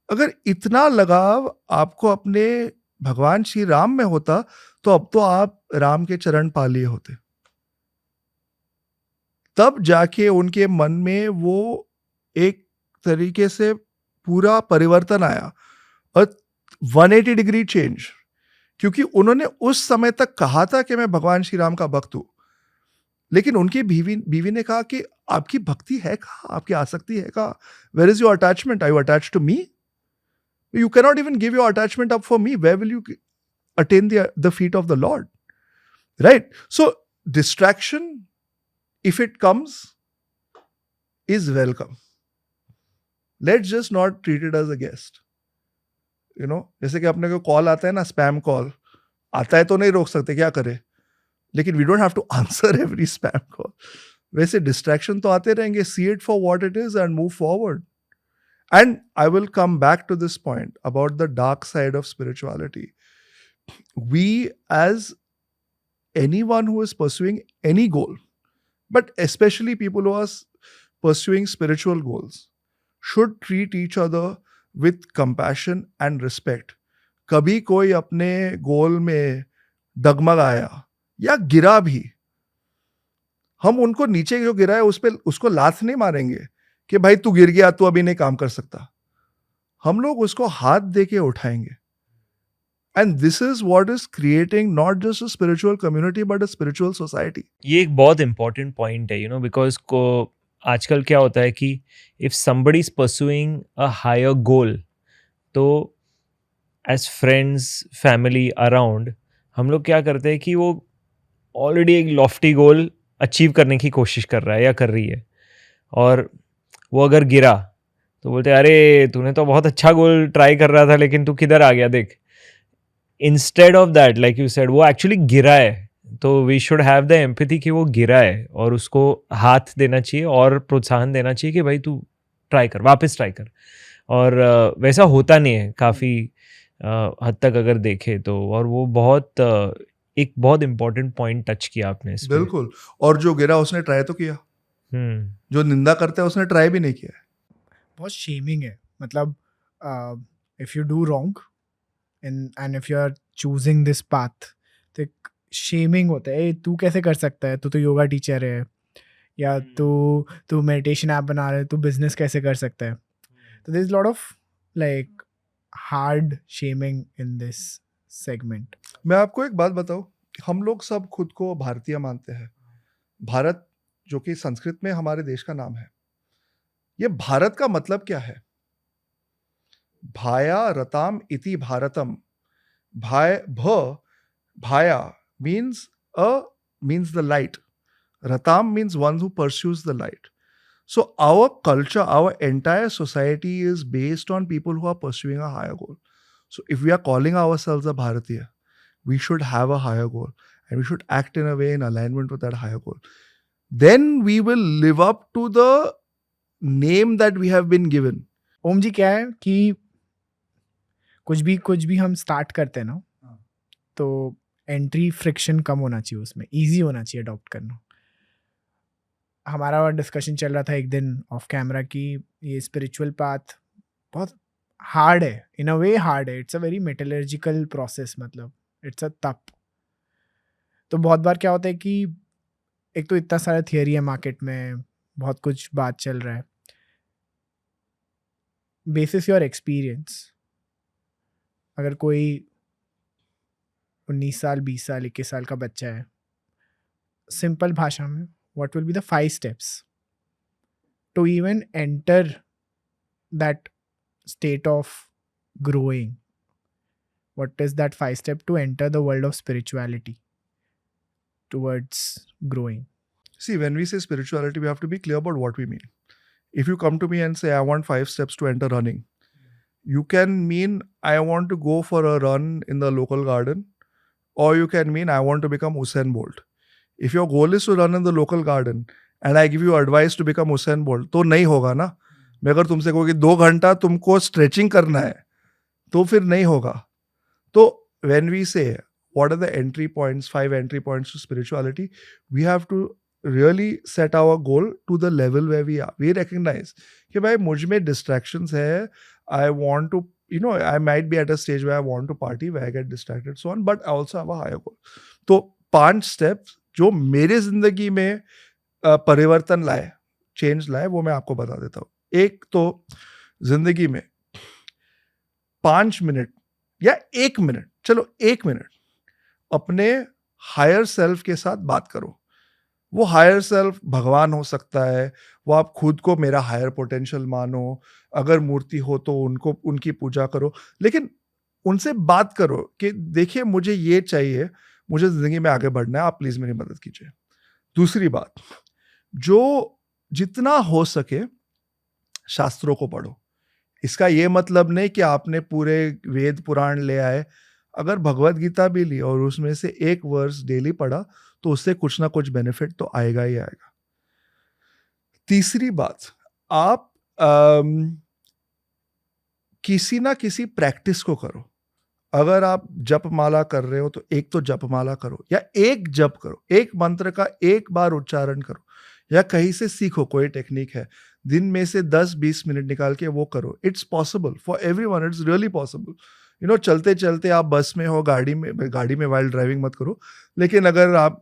[SPEAKER 1] अगर इतना लगाव आपको अपने भगवान श्री राम में होता तो अब तो आप राम के चरण पा लिए होते। तब जाके उनके मन में वो एक तरीके से पूरा परिवर्तन आया, और 180 डिग्री चेंज। क्योंकि उन्होंने उस समय तक कहा था कि मैं भगवान श्री राम का भक्त हूं, लेकिन उनकी बीवी ने कहा कि आपकी भक्ति है कहाँ, आपकी आसक्ति है कहाँ, where is your attachment, are you attach to me? You can not even give your attachment up for me, where will you attain the feet of the Lord, right? So distraction, if it comes, is welcome. Let's just not treat it as a guest. जैसे कि अपने को call आता है ना, spam call आता है तो नहीं रोक सकते, क्या करें, लेकिन we don't have to answer every spam call. वैसे डिस्ट्रैक्शन तो आते रहेंगे, see it for what it is and move forward. And I will come back to this point about the dark side of spirituality. We, as anyone who is pursuing any goal, but especially people who are pursuing spiritual goals, should treat each other with compassion and respect. कभी कोई अपने गोल में डगमगाया या गिरा भी, हम उनको नीचे जो गिरा है उस पे उसको लात नहीं मारेंगे कि भाई तू गिर गया, तू अभी नहीं काम कर सकता। हम लोग उसको हाथ दे के उठाएंगे। And this is what is creating not just a spiritual community but a spiritual society.
[SPEAKER 2] ये एक बहुत important point है, because को आजकल क्या होता है कि if somebody is pursuing a higher goal, तो as friends, family around, हम लोग क्या करते हैं कि वो ऑलरेडी एक lofty goal अचीव करने की कोशिश कर रहा है या कर रही है, और वो अगर गिरा तो बोलते अरे तूने तो बहुत अच्छा गोल ट्राई कर रहा था लेकिन तू किधर आ गया देख। Instead of that, like you said, वो एक्चुअली गिरा है, तो we should have the empathy कि वो गिरा है और उसको हाथ देना चाहिए और प्रोत्साहन देना चाहिए कि भाई तू ट्राई कर, वापस ट्राई कर। और वैसा होता नहीं है काफ़ी हद तक अगर देखे तो, और वो बहुत एक बहुत इम्पोर्टेंट पॉइंट टच किया आपने इसमें।
[SPEAKER 1] बिल्कुल। और जो गिरा उसने ट्राई तो किया, जो निंदा करता है उसने ट्राई भी नहीं किया।
[SPEAKER 3] बहुत शेमिंग है, मतलब if you do wrong and if you are choosing this path, तो एक शेमिंग होता है, तू कैसे कर सकता है, तू तो योगा टीचर है, या तू मेडिटेशन ऐप बना रहा है, तू बिजनेस कैसे कर सकता है। तो there is lot of like hard shaming in this segment.
[SPEAKER 1] मैं आपको एक बात बताऊं, हम लोग सब खुद को भारतीय मानते हैं। भारत, जो कि संस्कृत में हमारे देश का नाम है, ये भारत का मतलब क्या है? भाया रताम इति भारतम। भाया means the light. Ratam means one who pursues the light. So our culture, our entire society is based on people who are pursuing a higher goal. So if we are calling ourselves a Bharatiya, we should have a higher goal and we should act in a way in alignment with that higher goal. Then we will live up to the name that we have been given.
[SPEAKER 3] ओम जी, क्या है कि कुछ भी हम start करते हैं ना, तो एंट्री फ्रिक्शन कम होना चाहिए, उसमें इजी होना चाहिए अडॉप्ट करना। हमारा डिस्कशन चल रहा था एक दिन ऑफ कैमरा कि ये स्पिरिचुअल पाथ बहुत हार्ड है, इन अ वे हार्ड है, it's a very metallurgical process, मतलब इट्स अ तप। तो बहुत बार क्या होता है कि एक तो इतना सारा थियरी है मार्केट में, बहुत कुछ बात चल रहा है, बेसिस योर एक्सपीरियंस, अगर कोई 19 साल 20 साल 21 साल का बच्चा है, सिंपल भाषा में what will be the 5 steps to even enter that state of growing? What is that 5 step to enter the world of spirituality? towards growing?
[SPEAKER 1] See, when we say spirituality, we have to be clear about what we mean. If you come to me and say, I want 5 steps to enter running, you can mean, I want to go for a run in the local garden, or you can mean, I want to become Usain Bolt. If your goal is to run in the local garden and I give you advice to become Usain Bolt, तो नहीं होगा ना. मैं अगर तुमसे कहूँ कि 2 घंटा तुमको स्ट्रेचिंग करना है, तो फिर नहीं होगा. तो when we say, what are the entry points, 5 entry points to spirituality, we have to really set our goal to the level where we are. We recognize कि भाई मुझ में distractions है, I want to, I might be at a stage where I want to party, where I get distracted, so on, but I also have a higher goal. तो 5 steps जो मेरे जिंदगी में परिवर्तन लाए, चेंज लाए, वो मैं आपको बता देता हूँ. एक तो जिंदगी में 5 मिनट या 1 मिनट, चलो 1 मिनट अपने हायर सेल्फ के साथ बात करो. वो हायर सेल्फ भगवान हो सकता है, वो आप खुद को मेरा हायर पोटेंशियल मानो, अगर मूर्ति हो तो उनकी पूजा करो, लेकिन उनसे बात करो कि देखिए मुझे ये चाहिए, मुझे जिंदगी में आगे बढ़ना है, आप प्लीज मेरी मदद कीजिए. दूसरी बात, जो जितना हो सके शास्त्रों को पढ़ो. इसका ये मतलब नहीं कि आपने पूरे वेद पुराण ले आए. अगर भगवत गीता भी ली और उसमें से एक वर्स डेली पढ़ा, तो उससे कुछ ना कुछ बेनिफिट तो आएगा ही आएगा. तीसरी बात, आप किसी ना किसी प्रैक्टिस को करो. अगर आप जप माला कर रहे हो तो एक तो जप माला करो, या एक जप करो, एक मंत्र का एक बार उच्चारण करो, या कहीं से सीखो. कोई टेक्निक है, दिन में से 10-20 मिनट निकाल के वो करो. It's possible for everyone, it's really possible. चलते चलते आप बस में हो, गाड़ी में वाइल ड्राइविंग मत करो, लेकिन अगर आप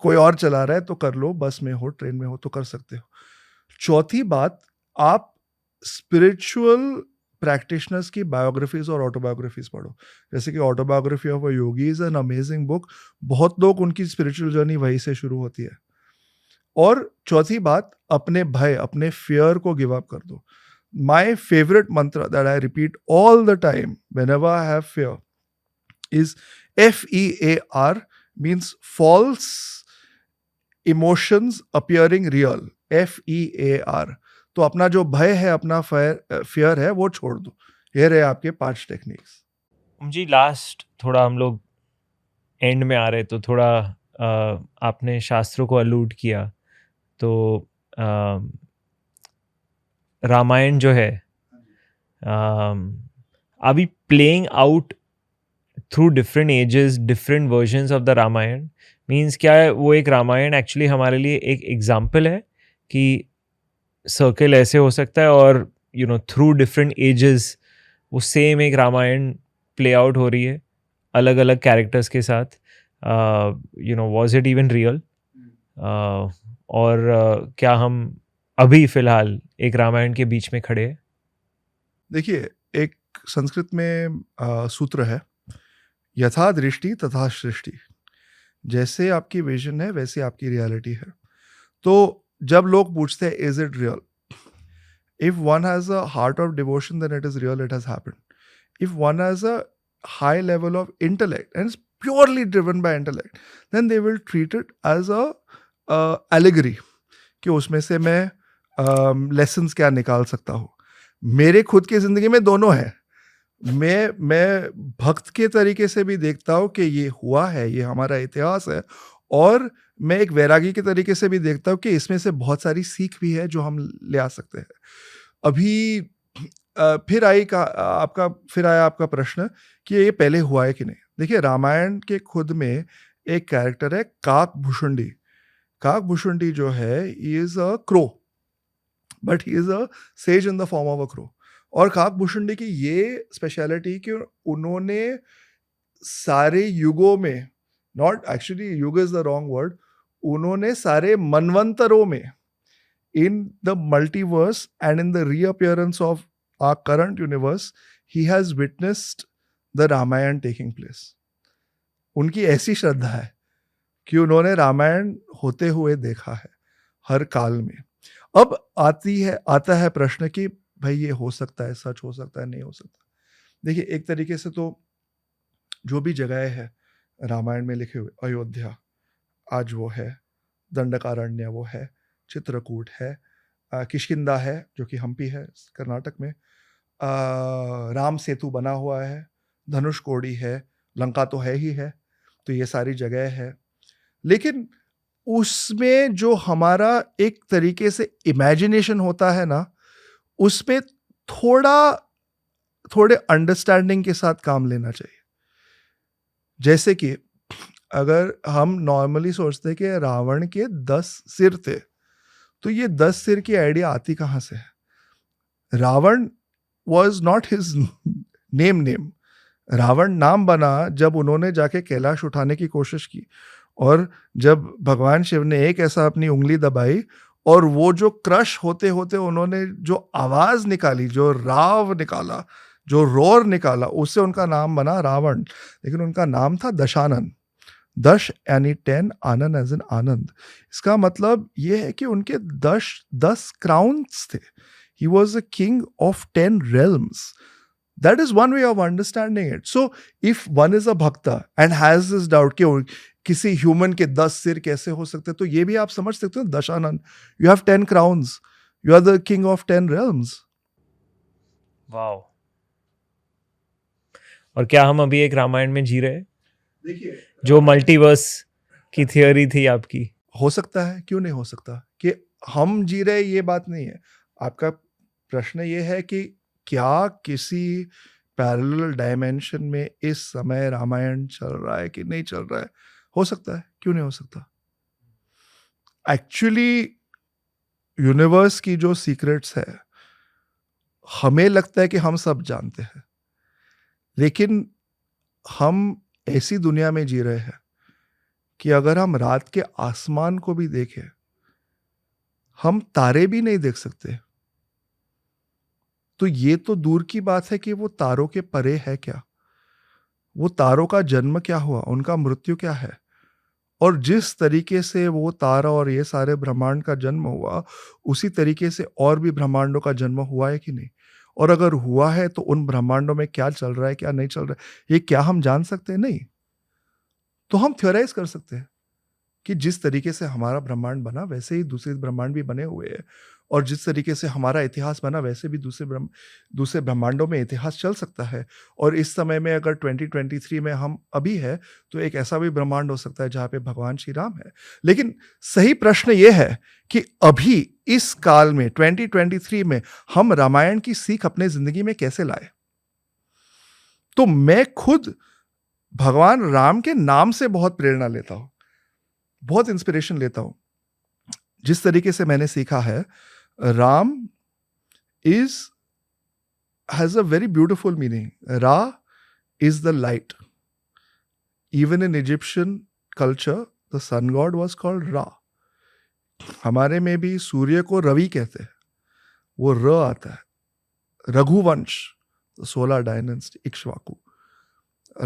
[SPEAKER 1] कोई और चला रहा है तो कर लो. बस में हो, ट्रेन में हो तो कर सकते हो. चौथी बात, आप स्पिरिचुअल प्रैक्टिशनर्स की बायोग्राफीज और ऑटोबायोग्राफीज पढ़ो. जैसे कि autobiography of a Yogi is an amazing book. बहुत लोग उनकी स्पिरिचुअल जर्नी वहीं से शुरू होती है. और चौथी बात, अपने भय, अपने फियर को गिव अप कर दो. My favourite mantra that I repeat all the time whenever I have fear is FEAR, means false emotions appearing real. FEAR. तो अपना जो भय है, अपना फियर है, वो छोड़ दो. ये रहे आपके 5 टेक्निक्स.
[SPEAKER 2] जी, लास्ट थोड़ा हम लोग एंड में आ रहे, तो थोड़ा आपने शास्त्रों को अलूड किया, तो रामायण जो है, अभी playing out through different ages, different versions of the Ramayana. Means क्या है, वो एक रामायण एक्चुअली हमारे लिए एक एग्जाम्पल है कि सर्कल ऐसे हो सकता है, और थ्रू डिफरेंट एजेस वो सेम एक रामायण प्ले आउट हो रही है अलग अलग कैरेक्टर्स के साथ. वॉज इट इवन रियल, और क्या हम अभी फिलहाल एक रामायण के बीच में खड़े हैं?
[SPEAKER 1] देखिए, एक संस्कृत में सूत्र है, यथा दृष्टि तथा सृष्टि. जैसे आपकी विजन है वैसे आपकी रियलिटी है. तो जब लोग पूछते हैं is it real, if one has a heart of devotion then it is real, it has happened. If one has a high level of intellect and is purely driven by intellect, then they will treat it as a allegory, कि उसमें से मैं lessons क्या निकाल सकता हूँ. मेरे खुद की जिंदगी में दोनों है. मैं भक्त के तरीके से भी देखता हूँ कि ये हुआ है, ये हमारा इतिहास है, और मैं एक वैरागी के तरीके से भी देखता हूँ कि इसमें से बहुत सारी सीख भी है जो हम ले आ सकते हैं. अभी फिर आया आपका प्रश्न कि ये पहले हुआ है कि नहीं. देखिए, रामायण के खुद में एक कैरेक्टर है काक भुषुंडी. काक भुषुंडी जो है, he is a crow, but he is a says in the form of a crow. और काक भुषुंडी की ये स्पेशलिटी कि उन्होंने सारे युगों में, not actually yuga is the wrong word, उन्होंने सारे मनवंतरों में, in the multiverse and in the reappearance of our current universe, he has witnessed the Ramayana taking place. उनकी ऐसी श्रद्धा है कि उन्होंने रामायण होते हुए देखा है हर काल में. अब आता है प्रश्न कि भाई ये हो सकता है, सच हो सकता है, नहीं हो सकता. देखिए, एक तरीके से तो जो भी जगह है रामायण में लिखे हुए, अयोध्या, आज वो है, दंडकारण्य वो है, चित्रकूट है, किष्किंधा है जो कि हम्पी है कर्नाटक में, राम सेतु बना हुआ है, धनुषकोडी है, लंका तो है ही है, तो ये सारी जगह है। लेकिन उसमें जो हमारा एक तरीके से इमेजिनेशन होता है ना, उसपे थोड़े अंडरस्टैंडिंग के साथ काम लेना चाहिए। जैसे कि अगर हम नॉर्मली सोचते हैं कि रावण के 10 सिर थे, तो ये 10 सिर की आइडिया आती कहाँ से है? Ravana was not his name. Ravana नाम बना जब उन्होंने जाके कैलाश उठाने की कोशिश की, और जब भगवान शिव ने एक ऐसा अपनी उंगली दबाई और वो जो क्रश होते होते उन्होंने जो आवाज निकाली, जो राव निकाला, जो रोर निकाला, उससे उनका नाम बना रावण। लेकिन उनका नाम था दशानन। दश यानी 10, आनंद एज इन आनंद। इसका मतलब ये है कि उनके 10 क्राउन्स थे। He was a king of 10 realms. That is one way of understanding it. So if one is a bhakta and has this doubt कि किसी ह्यूमन के 10 सिर कैसे हो सकते, तो ये भी आप समझ सकते हो, Dashanan, you have 10 crowns, you are the king of 10 realms.
[SPEAKER 2] Wow. और क्या हम अभी एक रामायण में जी रहे हैं?
[SPEAKER 1] देखिए,
[SPEAKER 2] जो मल्टीवर्स की थियोरी थी आपकी।
[SPEAKER 1] हो सकता है, क्यों नहीं हो सकता कि हम जी रहे, ये बात नहीं है। आपका प्रश्न ये है कि क्या किसी पैरेलल डायमेंशन में इस समय रामायण चल रहा है कि नहीं चल रहा है? हो सकता है, क्यों नहीं हो सकता? एक्चुअली यूनिवर्स की जो सीक्रेट्स है, हमें लगता है कि हम सब जानते हैं, लेकिन हम ऐसी दुनिया में जी रहे हैं कि अगर हम रात के आसमान को भी देखें, हम तारे भी नहीं देख सकते। तो ये तो दूर की बात है कि वो तारों के परे है क्या, वो तारों का जन्म क्या हुआ, उनका मृत्यु क्या है, और जिस तरीके से वो तारा और ये सारे ब्रह्मांड का जन्म हुआ, उसी तरीके से और भी ब्रह्मांडों का जन्म हुआ है कि नहीं, और अगर हुआ है तो उन ब्रह्मांडों में क्या चल रहा है, क्या नहीं चल रहा है, ये क्या हम जान सकते हैं? नहीं। तो हम थ्योराइज कर सकते हैं कि जिस तरीके से हमारा ब्रह्मांड बना, वैसे ही दूसरे ब्रह्मांड भी बने हुए हैं, और जिस तरीके से हमारा इतिहास बना, वैसे भी दूसरे ब्रह्मांडों में इतिहास चल सकता है। और इस समय में अगर 2023 में हम अभी है, तो एक ऐसा भी ब्रह्मांड हो सकता है जहाँ पे भगवान श्री राम है। लेकिन सही प्रश्न ये है कि अभी इस काल में 2023 में हम रामायण की सीख अपने जिंदगी में कैसे लाए? तो मैं खुद भगवान राम के नाम से बहुत प्रेरणा लेता हूं, बहुत इंस्पिरेशन लेता हूं। जिस तरीके से मैंने सीखा है, Ram has a very beautiful meaning. Ra is the light. Even in Egyptian culture, the sun god was called Ra. हमारे में भी सूर्य को रवि कहते हैं, वो र आता है। Raghuvansh, 16 dynasty, Ikshvaku.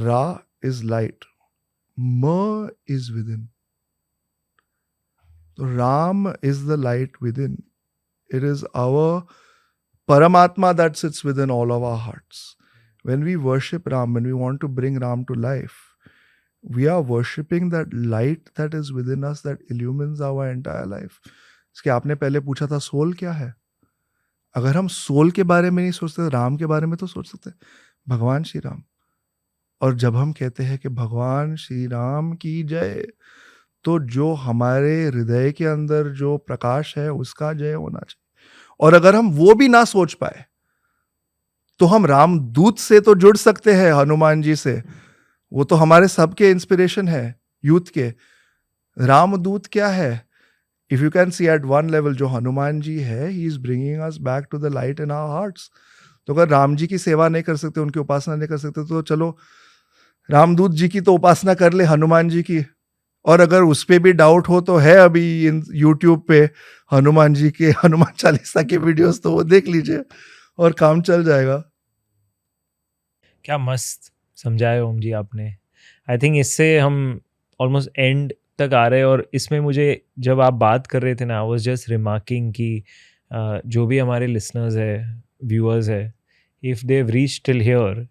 [SPEAKER 1] Ra is light. Ma is within. Ram is the light within. It is our Paramatma that sits within all of our hearts. When we worship Ram, when we want to bring Ram to life, we are worshipping that light that is within us that illumines our entire life. इसके आपने पहले पूछा था soul क्या है? अगर हम soul के बारे में नहीं सोचते, राम के बारे में तो सोच सकते हैं, भगवान श्री राम। और जब हम कहते हैं कि भगवान श्री राम की जय, तो जो हमारे हृदय के अंदर जो प्रकाश है, उसका जय होना चाहिए। और अगर हम वो भी ना सोच पाए, तो हम रामदूत से तो जुड़ सकते हैं, हनुमान जी से। वो तो हमारे सबके इंस्पिरेशन है, यूथ के। रामदूत क्या है? If you can see at one level, जो हनुमान जी है, he is bringing us back to the light in our hearts. तो अगर राम जी की सेवा नहीं कर सकते, उनकी उपासना नहीं कर सकते, तो चलो रामदूत जी की तो उपासना कर ले, हनुमान जी की। और अगर उस पे भी डाउट हो, तो है अभी इन यूट्यूब पे हनुमान जी के हनुमान चालीसा के वीडियोस, तो वो देख लीजिए और काम चल जाएगा।
[SPEAKER 2] क्या मस्त समझाए ओम जी आपने। आई थिंक इससे हम ऑलमोस्ट एंड तक आ रहे हैं। और इसमें मुझे जब आप बात कर रहे थे ना, आई वाज जस्ट रिमार्किंग कि जो भी हमारे लिसनर्स है, व्यूअर्स है, if they have reached till here,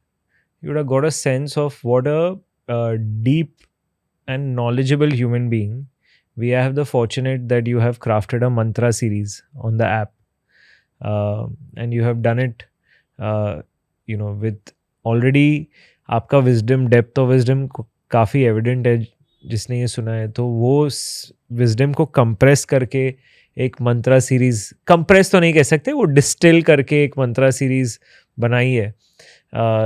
[SPEAKER 2] you would have got a sense of what a deep and knowledgeable human being we have the fortunate that you have crafted a mantra series on the app, and you have done it, with already आपका wisdom, depth of wisdom काफ़ी evident है जिसने ये सुना है, तो वो wisdom को compress करके एक मंत्रा सीरीज, कंप्रेस तो नहीं कह सकते, वो डिस्टिल करके एक मंत्रा सीरीज बनाई है,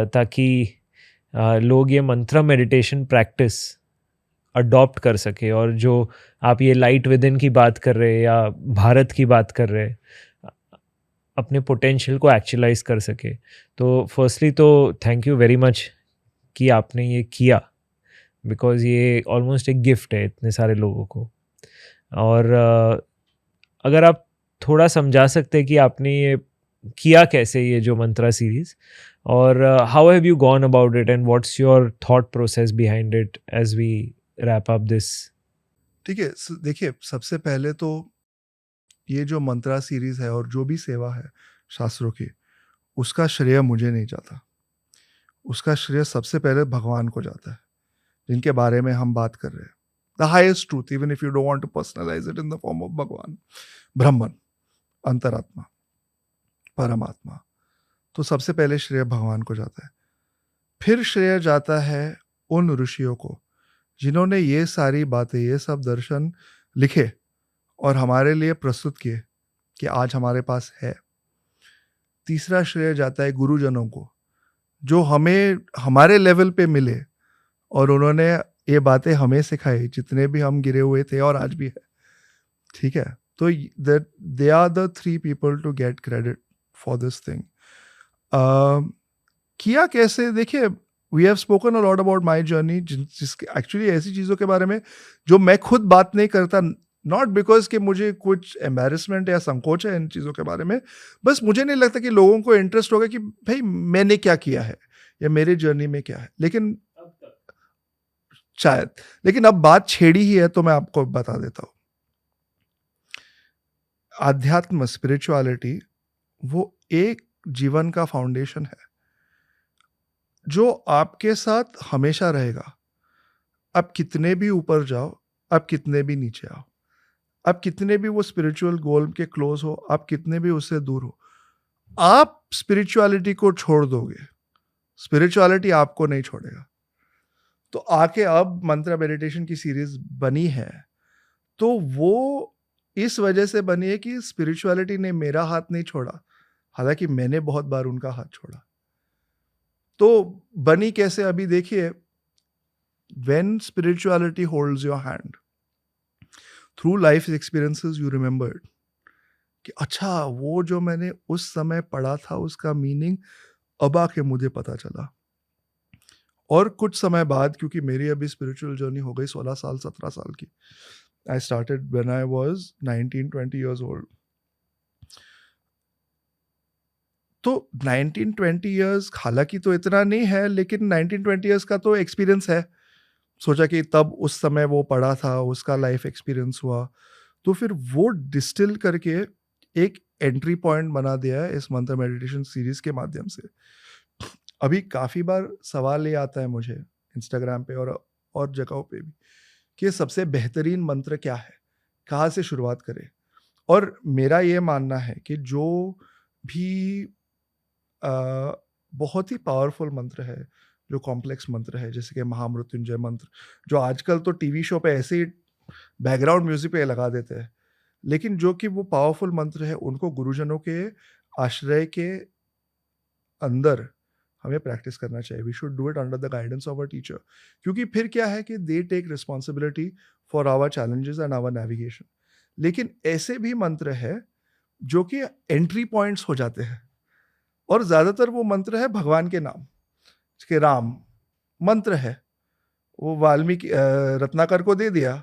[SPEAKER 2] ताकि लोग ये मंत्रा मेडिटेशन प्रैक्टिस अडॉप्ट कर सके, और जो आप ये लाइट विद इन की बात कर रहे हैं या भारत की बात कर रहे हैं, अपने पोटेंशियल को एक्चुअलाइज कर सके. तो फर्स्टली तो थैंक यू वेरी मच कि आपने ये किया, बिकॉज ये ऑलमोस्ट एक गिफ्ट है इतने सारे लोगों को. और अगर आप थोड़ा समझा सकते हैं कि आपने ये किया कैसे, ये जो मंत्रा सीरीज, और how have you gone about it and what's your thought process behind it as we wrap up this.
[SPEAKER 1] ठीक है, देखिए, सबसे पहले तो ये जो मंत्रा सीरीज है और जो भी सेवा है शास्त्रों की, उसका श्रेय मुझे नहीं जाता. उसका श्रेय सबसे पहले भगवान को जाता है, जिनके बारे में हम बात कर रहे हैं. The highest truth, even if you don't want to personalize it in the form of Bhagwan, Brahman, अंतरात्मा, परमात्मा. तो सबसे पहले श्रेय भगवान को जाता है. फिर श्रेय जाता है उन ऋषियों को जिन्होंने ये सारी बातें, ये सब दर्शन लिखे और हमारे लिए प्रस्तुत किए कि आज हमारे पास है. तीसरा श्रेय जाता है गुरुजनों को, जो हमें हमारे लेवल पे मिले और उन्होंने ये बातें हमें सिखाई, जितने भी हम गिरे हुए थे और आज भी है. ठीक है, तो they are the 3 people to get credit for this thing. किया कैसे, देखिए, we have spoken a lot about my journey, जिसके एक्चुअली ऐसी चीज़ों के बारे में जो मैं खुद बात नहीं करता, नॉट बिकॉज कि मुझे कुछ एम्बेरसमेंट या संकोच है इन चीज़ों के बारे में, बस मुझे नहीं लगता कि लोगों को इंटरेस्ट होगा कि भाई मैंने क्या किया है या मेरे जर्नी में क्या है. लेकिन शायद, लेकिन अब बात छेड़ी ही है तो मैं आपको बता देता हूँ. आध्यात्म, स्पिरिचुअलिटी, वो एक जीवन का फाउंडेशन है जो आपके साथ हमेशा रहेगा. आप कितने भी ऊपर जाओ, आप कितने भी नीचे आओ, आप कितने भी वो स्पिरिचुअल गोल के क्लोज हो, आप कितने भी उससे दूर हो, आप स्पिरिचुअलिटी को छोड़ दोगे, स्पिरिचुअलिटी आपको नहीं छोड़ेगा. तो आके अब मंत्रा मेडिटेशन की सीरीज बनी है, तो वो इस वजह से बनी है कि स्पिरिचुअलिटी ने मेरा हाथ नहीं छोड़ा, हालांकि मैंने बहुत बार उनका हाथ छोड़ा. तो बनी कैसे, अभी देखिए, when spirituality holds your hand, through life experiences you remembered कि अच्छा, वो जो मैंने उस समय पढ़ा था उसका मीनिंग अब आके मुझे पता चला. और कुछ समय बाद, क्योंकि मेरी अभी स्पिरिचुअल जर्नी हो गई 16 साल 17 साल की, I started when I was 19-20 years old. तो 19-20 years हालांकि तो इतना नहीं है, लेकिन 19-20 years का तो एक्सपीरियंस है. सोचा कि तब उस समय वो पढ़ा था, उसका लाइफ एक्सपीरियंस हुआ, तो फिर वो डिस्टिल करके एक एंट्री पॉइंट बना दिया है इस मंत्र मेडिटेशन सीरीज के माध्यम से. अभी काफ़ी बार सवाल ये आता है मुझे इंस्टाग्राम पे और जगहों पे भी कि सबसे बेहतरीन मंत्र क्या है, कहाँ से शुरुआत करें. और मेरा ये मानना है कि जो भी बहुत ही पावरफुल मंत्र है, जो कॉम्प्लेक्स मंत्र है, जैसे कि महामृत्युंजय मंत्र, जो आजकल तो टीवी शो पे ऐसे ही बैकग्राउंड म्यूजिक पे लगा देते हैं, लेकिन जो कि वो पावरफुल मंत्र है, उनको गुरुजनों के आश्रय के अंदर हमें प्रैक्टिस करना चाहिए. We should do it under the guidance of a teacher, क्योंकि फिर क्या है कि they take responsibility for our challenges and our navigation. लेकिन ऐसे भी मंत्र है जो कि एंट्री पॉइंट्स हो जाते हैं, और ज़्यादातर वो मंत्र है भगवान के नाम के. राम मंत्र है, वो वाल्मीकि रत्नाकर को दे दिया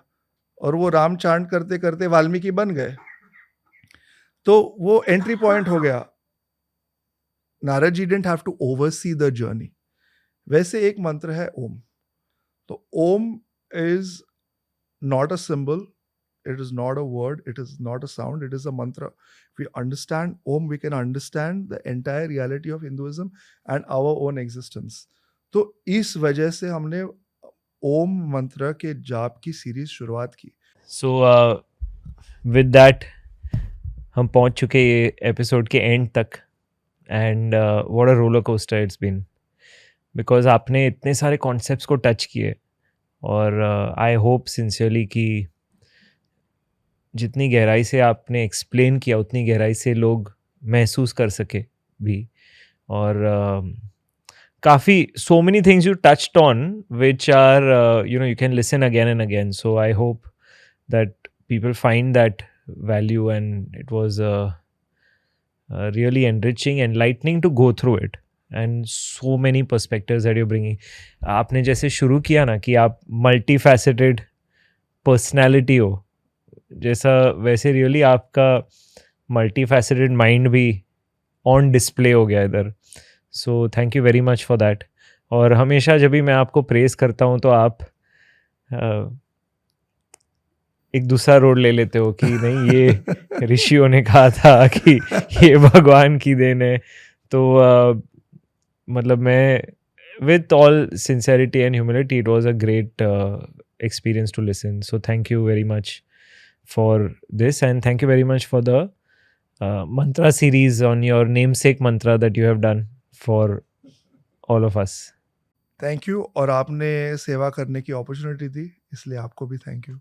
[SPEAKER 1] और वो राम चांट करते करते वाल्मीकि बन गए, तो वो एंट्री पॉइंट हो गया. Narad ji didn't have to oversee the journey. वैसे एक मंत्र है ओम. तो Om is not a symbol, it is not a word, it is not a sound, it is a mantra. If we understand Om, we can understand the entire reality of Hinduism and our own existence. तो इस वजह से हमने ओम मंत्र के जाप की series शुरुआत की।
[SPEAKER 2] So, with that, हम पहुंच चुके ये एपिसोड के एंड तक and what a roller coaster it's been, because आपने इतने सारे कॉन्सेप्ट्स को टच किए और आई होप सिंसियरली कि जितनी गहराई से आपने एक्सप्लेन किया उतनी गहराई से लोग महसूस कर सके भी। और काफ़ी so many things you touched on which are you can listen again and again, so I hope that people find that value, and it was really enriching, enlightening to go through it, and so many perspectives that you're bringing. आपने जैसे शुरू किया ना कि आप multi faceted personality हो, जैसा वैसे रियली आपका मल्टी फैसेटेड माइंड भी ऑन डिस्प्ले हो गया इधर। So thank you very much for that. और हमेशा जब भी मैं आपको प्रेज़ करता हूँ तो आप एक दूसरा रोड ले लेते हो कि नहीं ये ऋषियों ने कहा था कि ये भगवान की देन है। तो मतलब मैं with all sincerity and humility, it was a great experience to listen. So thank you very much for this, and thank you very much for the mantra series on your namesake mantra that you have done for all of us.
[SPEAKER 1] Thank you, और आपने सेवा करने की opportunity दी, इसलिए आपको भी thank you.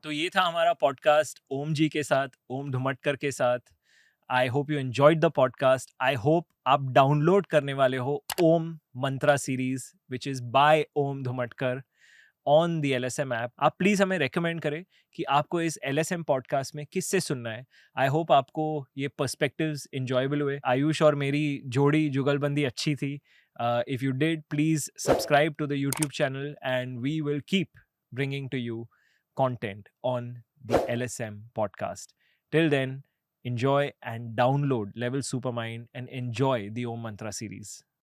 [SPEAKER 2] तो ये था हमारा पॉडकास्ट ओम जी के साथ, ओम धुमटकर के साथ। I hope you enjoyed the podcast. I hope आप डाउनलोड करने वाले हो Om mantra series which is by Om Dhumatkar on the LSM app. आप प्लीज़ हमें रेकमेंड करें कि आपको इस LSM पॉडकास्ट में किससे सुनना है। आई होप आपको ये पर्सपेक्टिव्स इंजॉयबल हुए। आयुष और मेरी जोड़ी जुगलबंदी अच्छी थी। If you did, please subscribe to the YouTube channel and we will keep bringing to you content on the LSM podcast. Till then, enjoy and download Level Supermind and enjoy the Om Mantra series.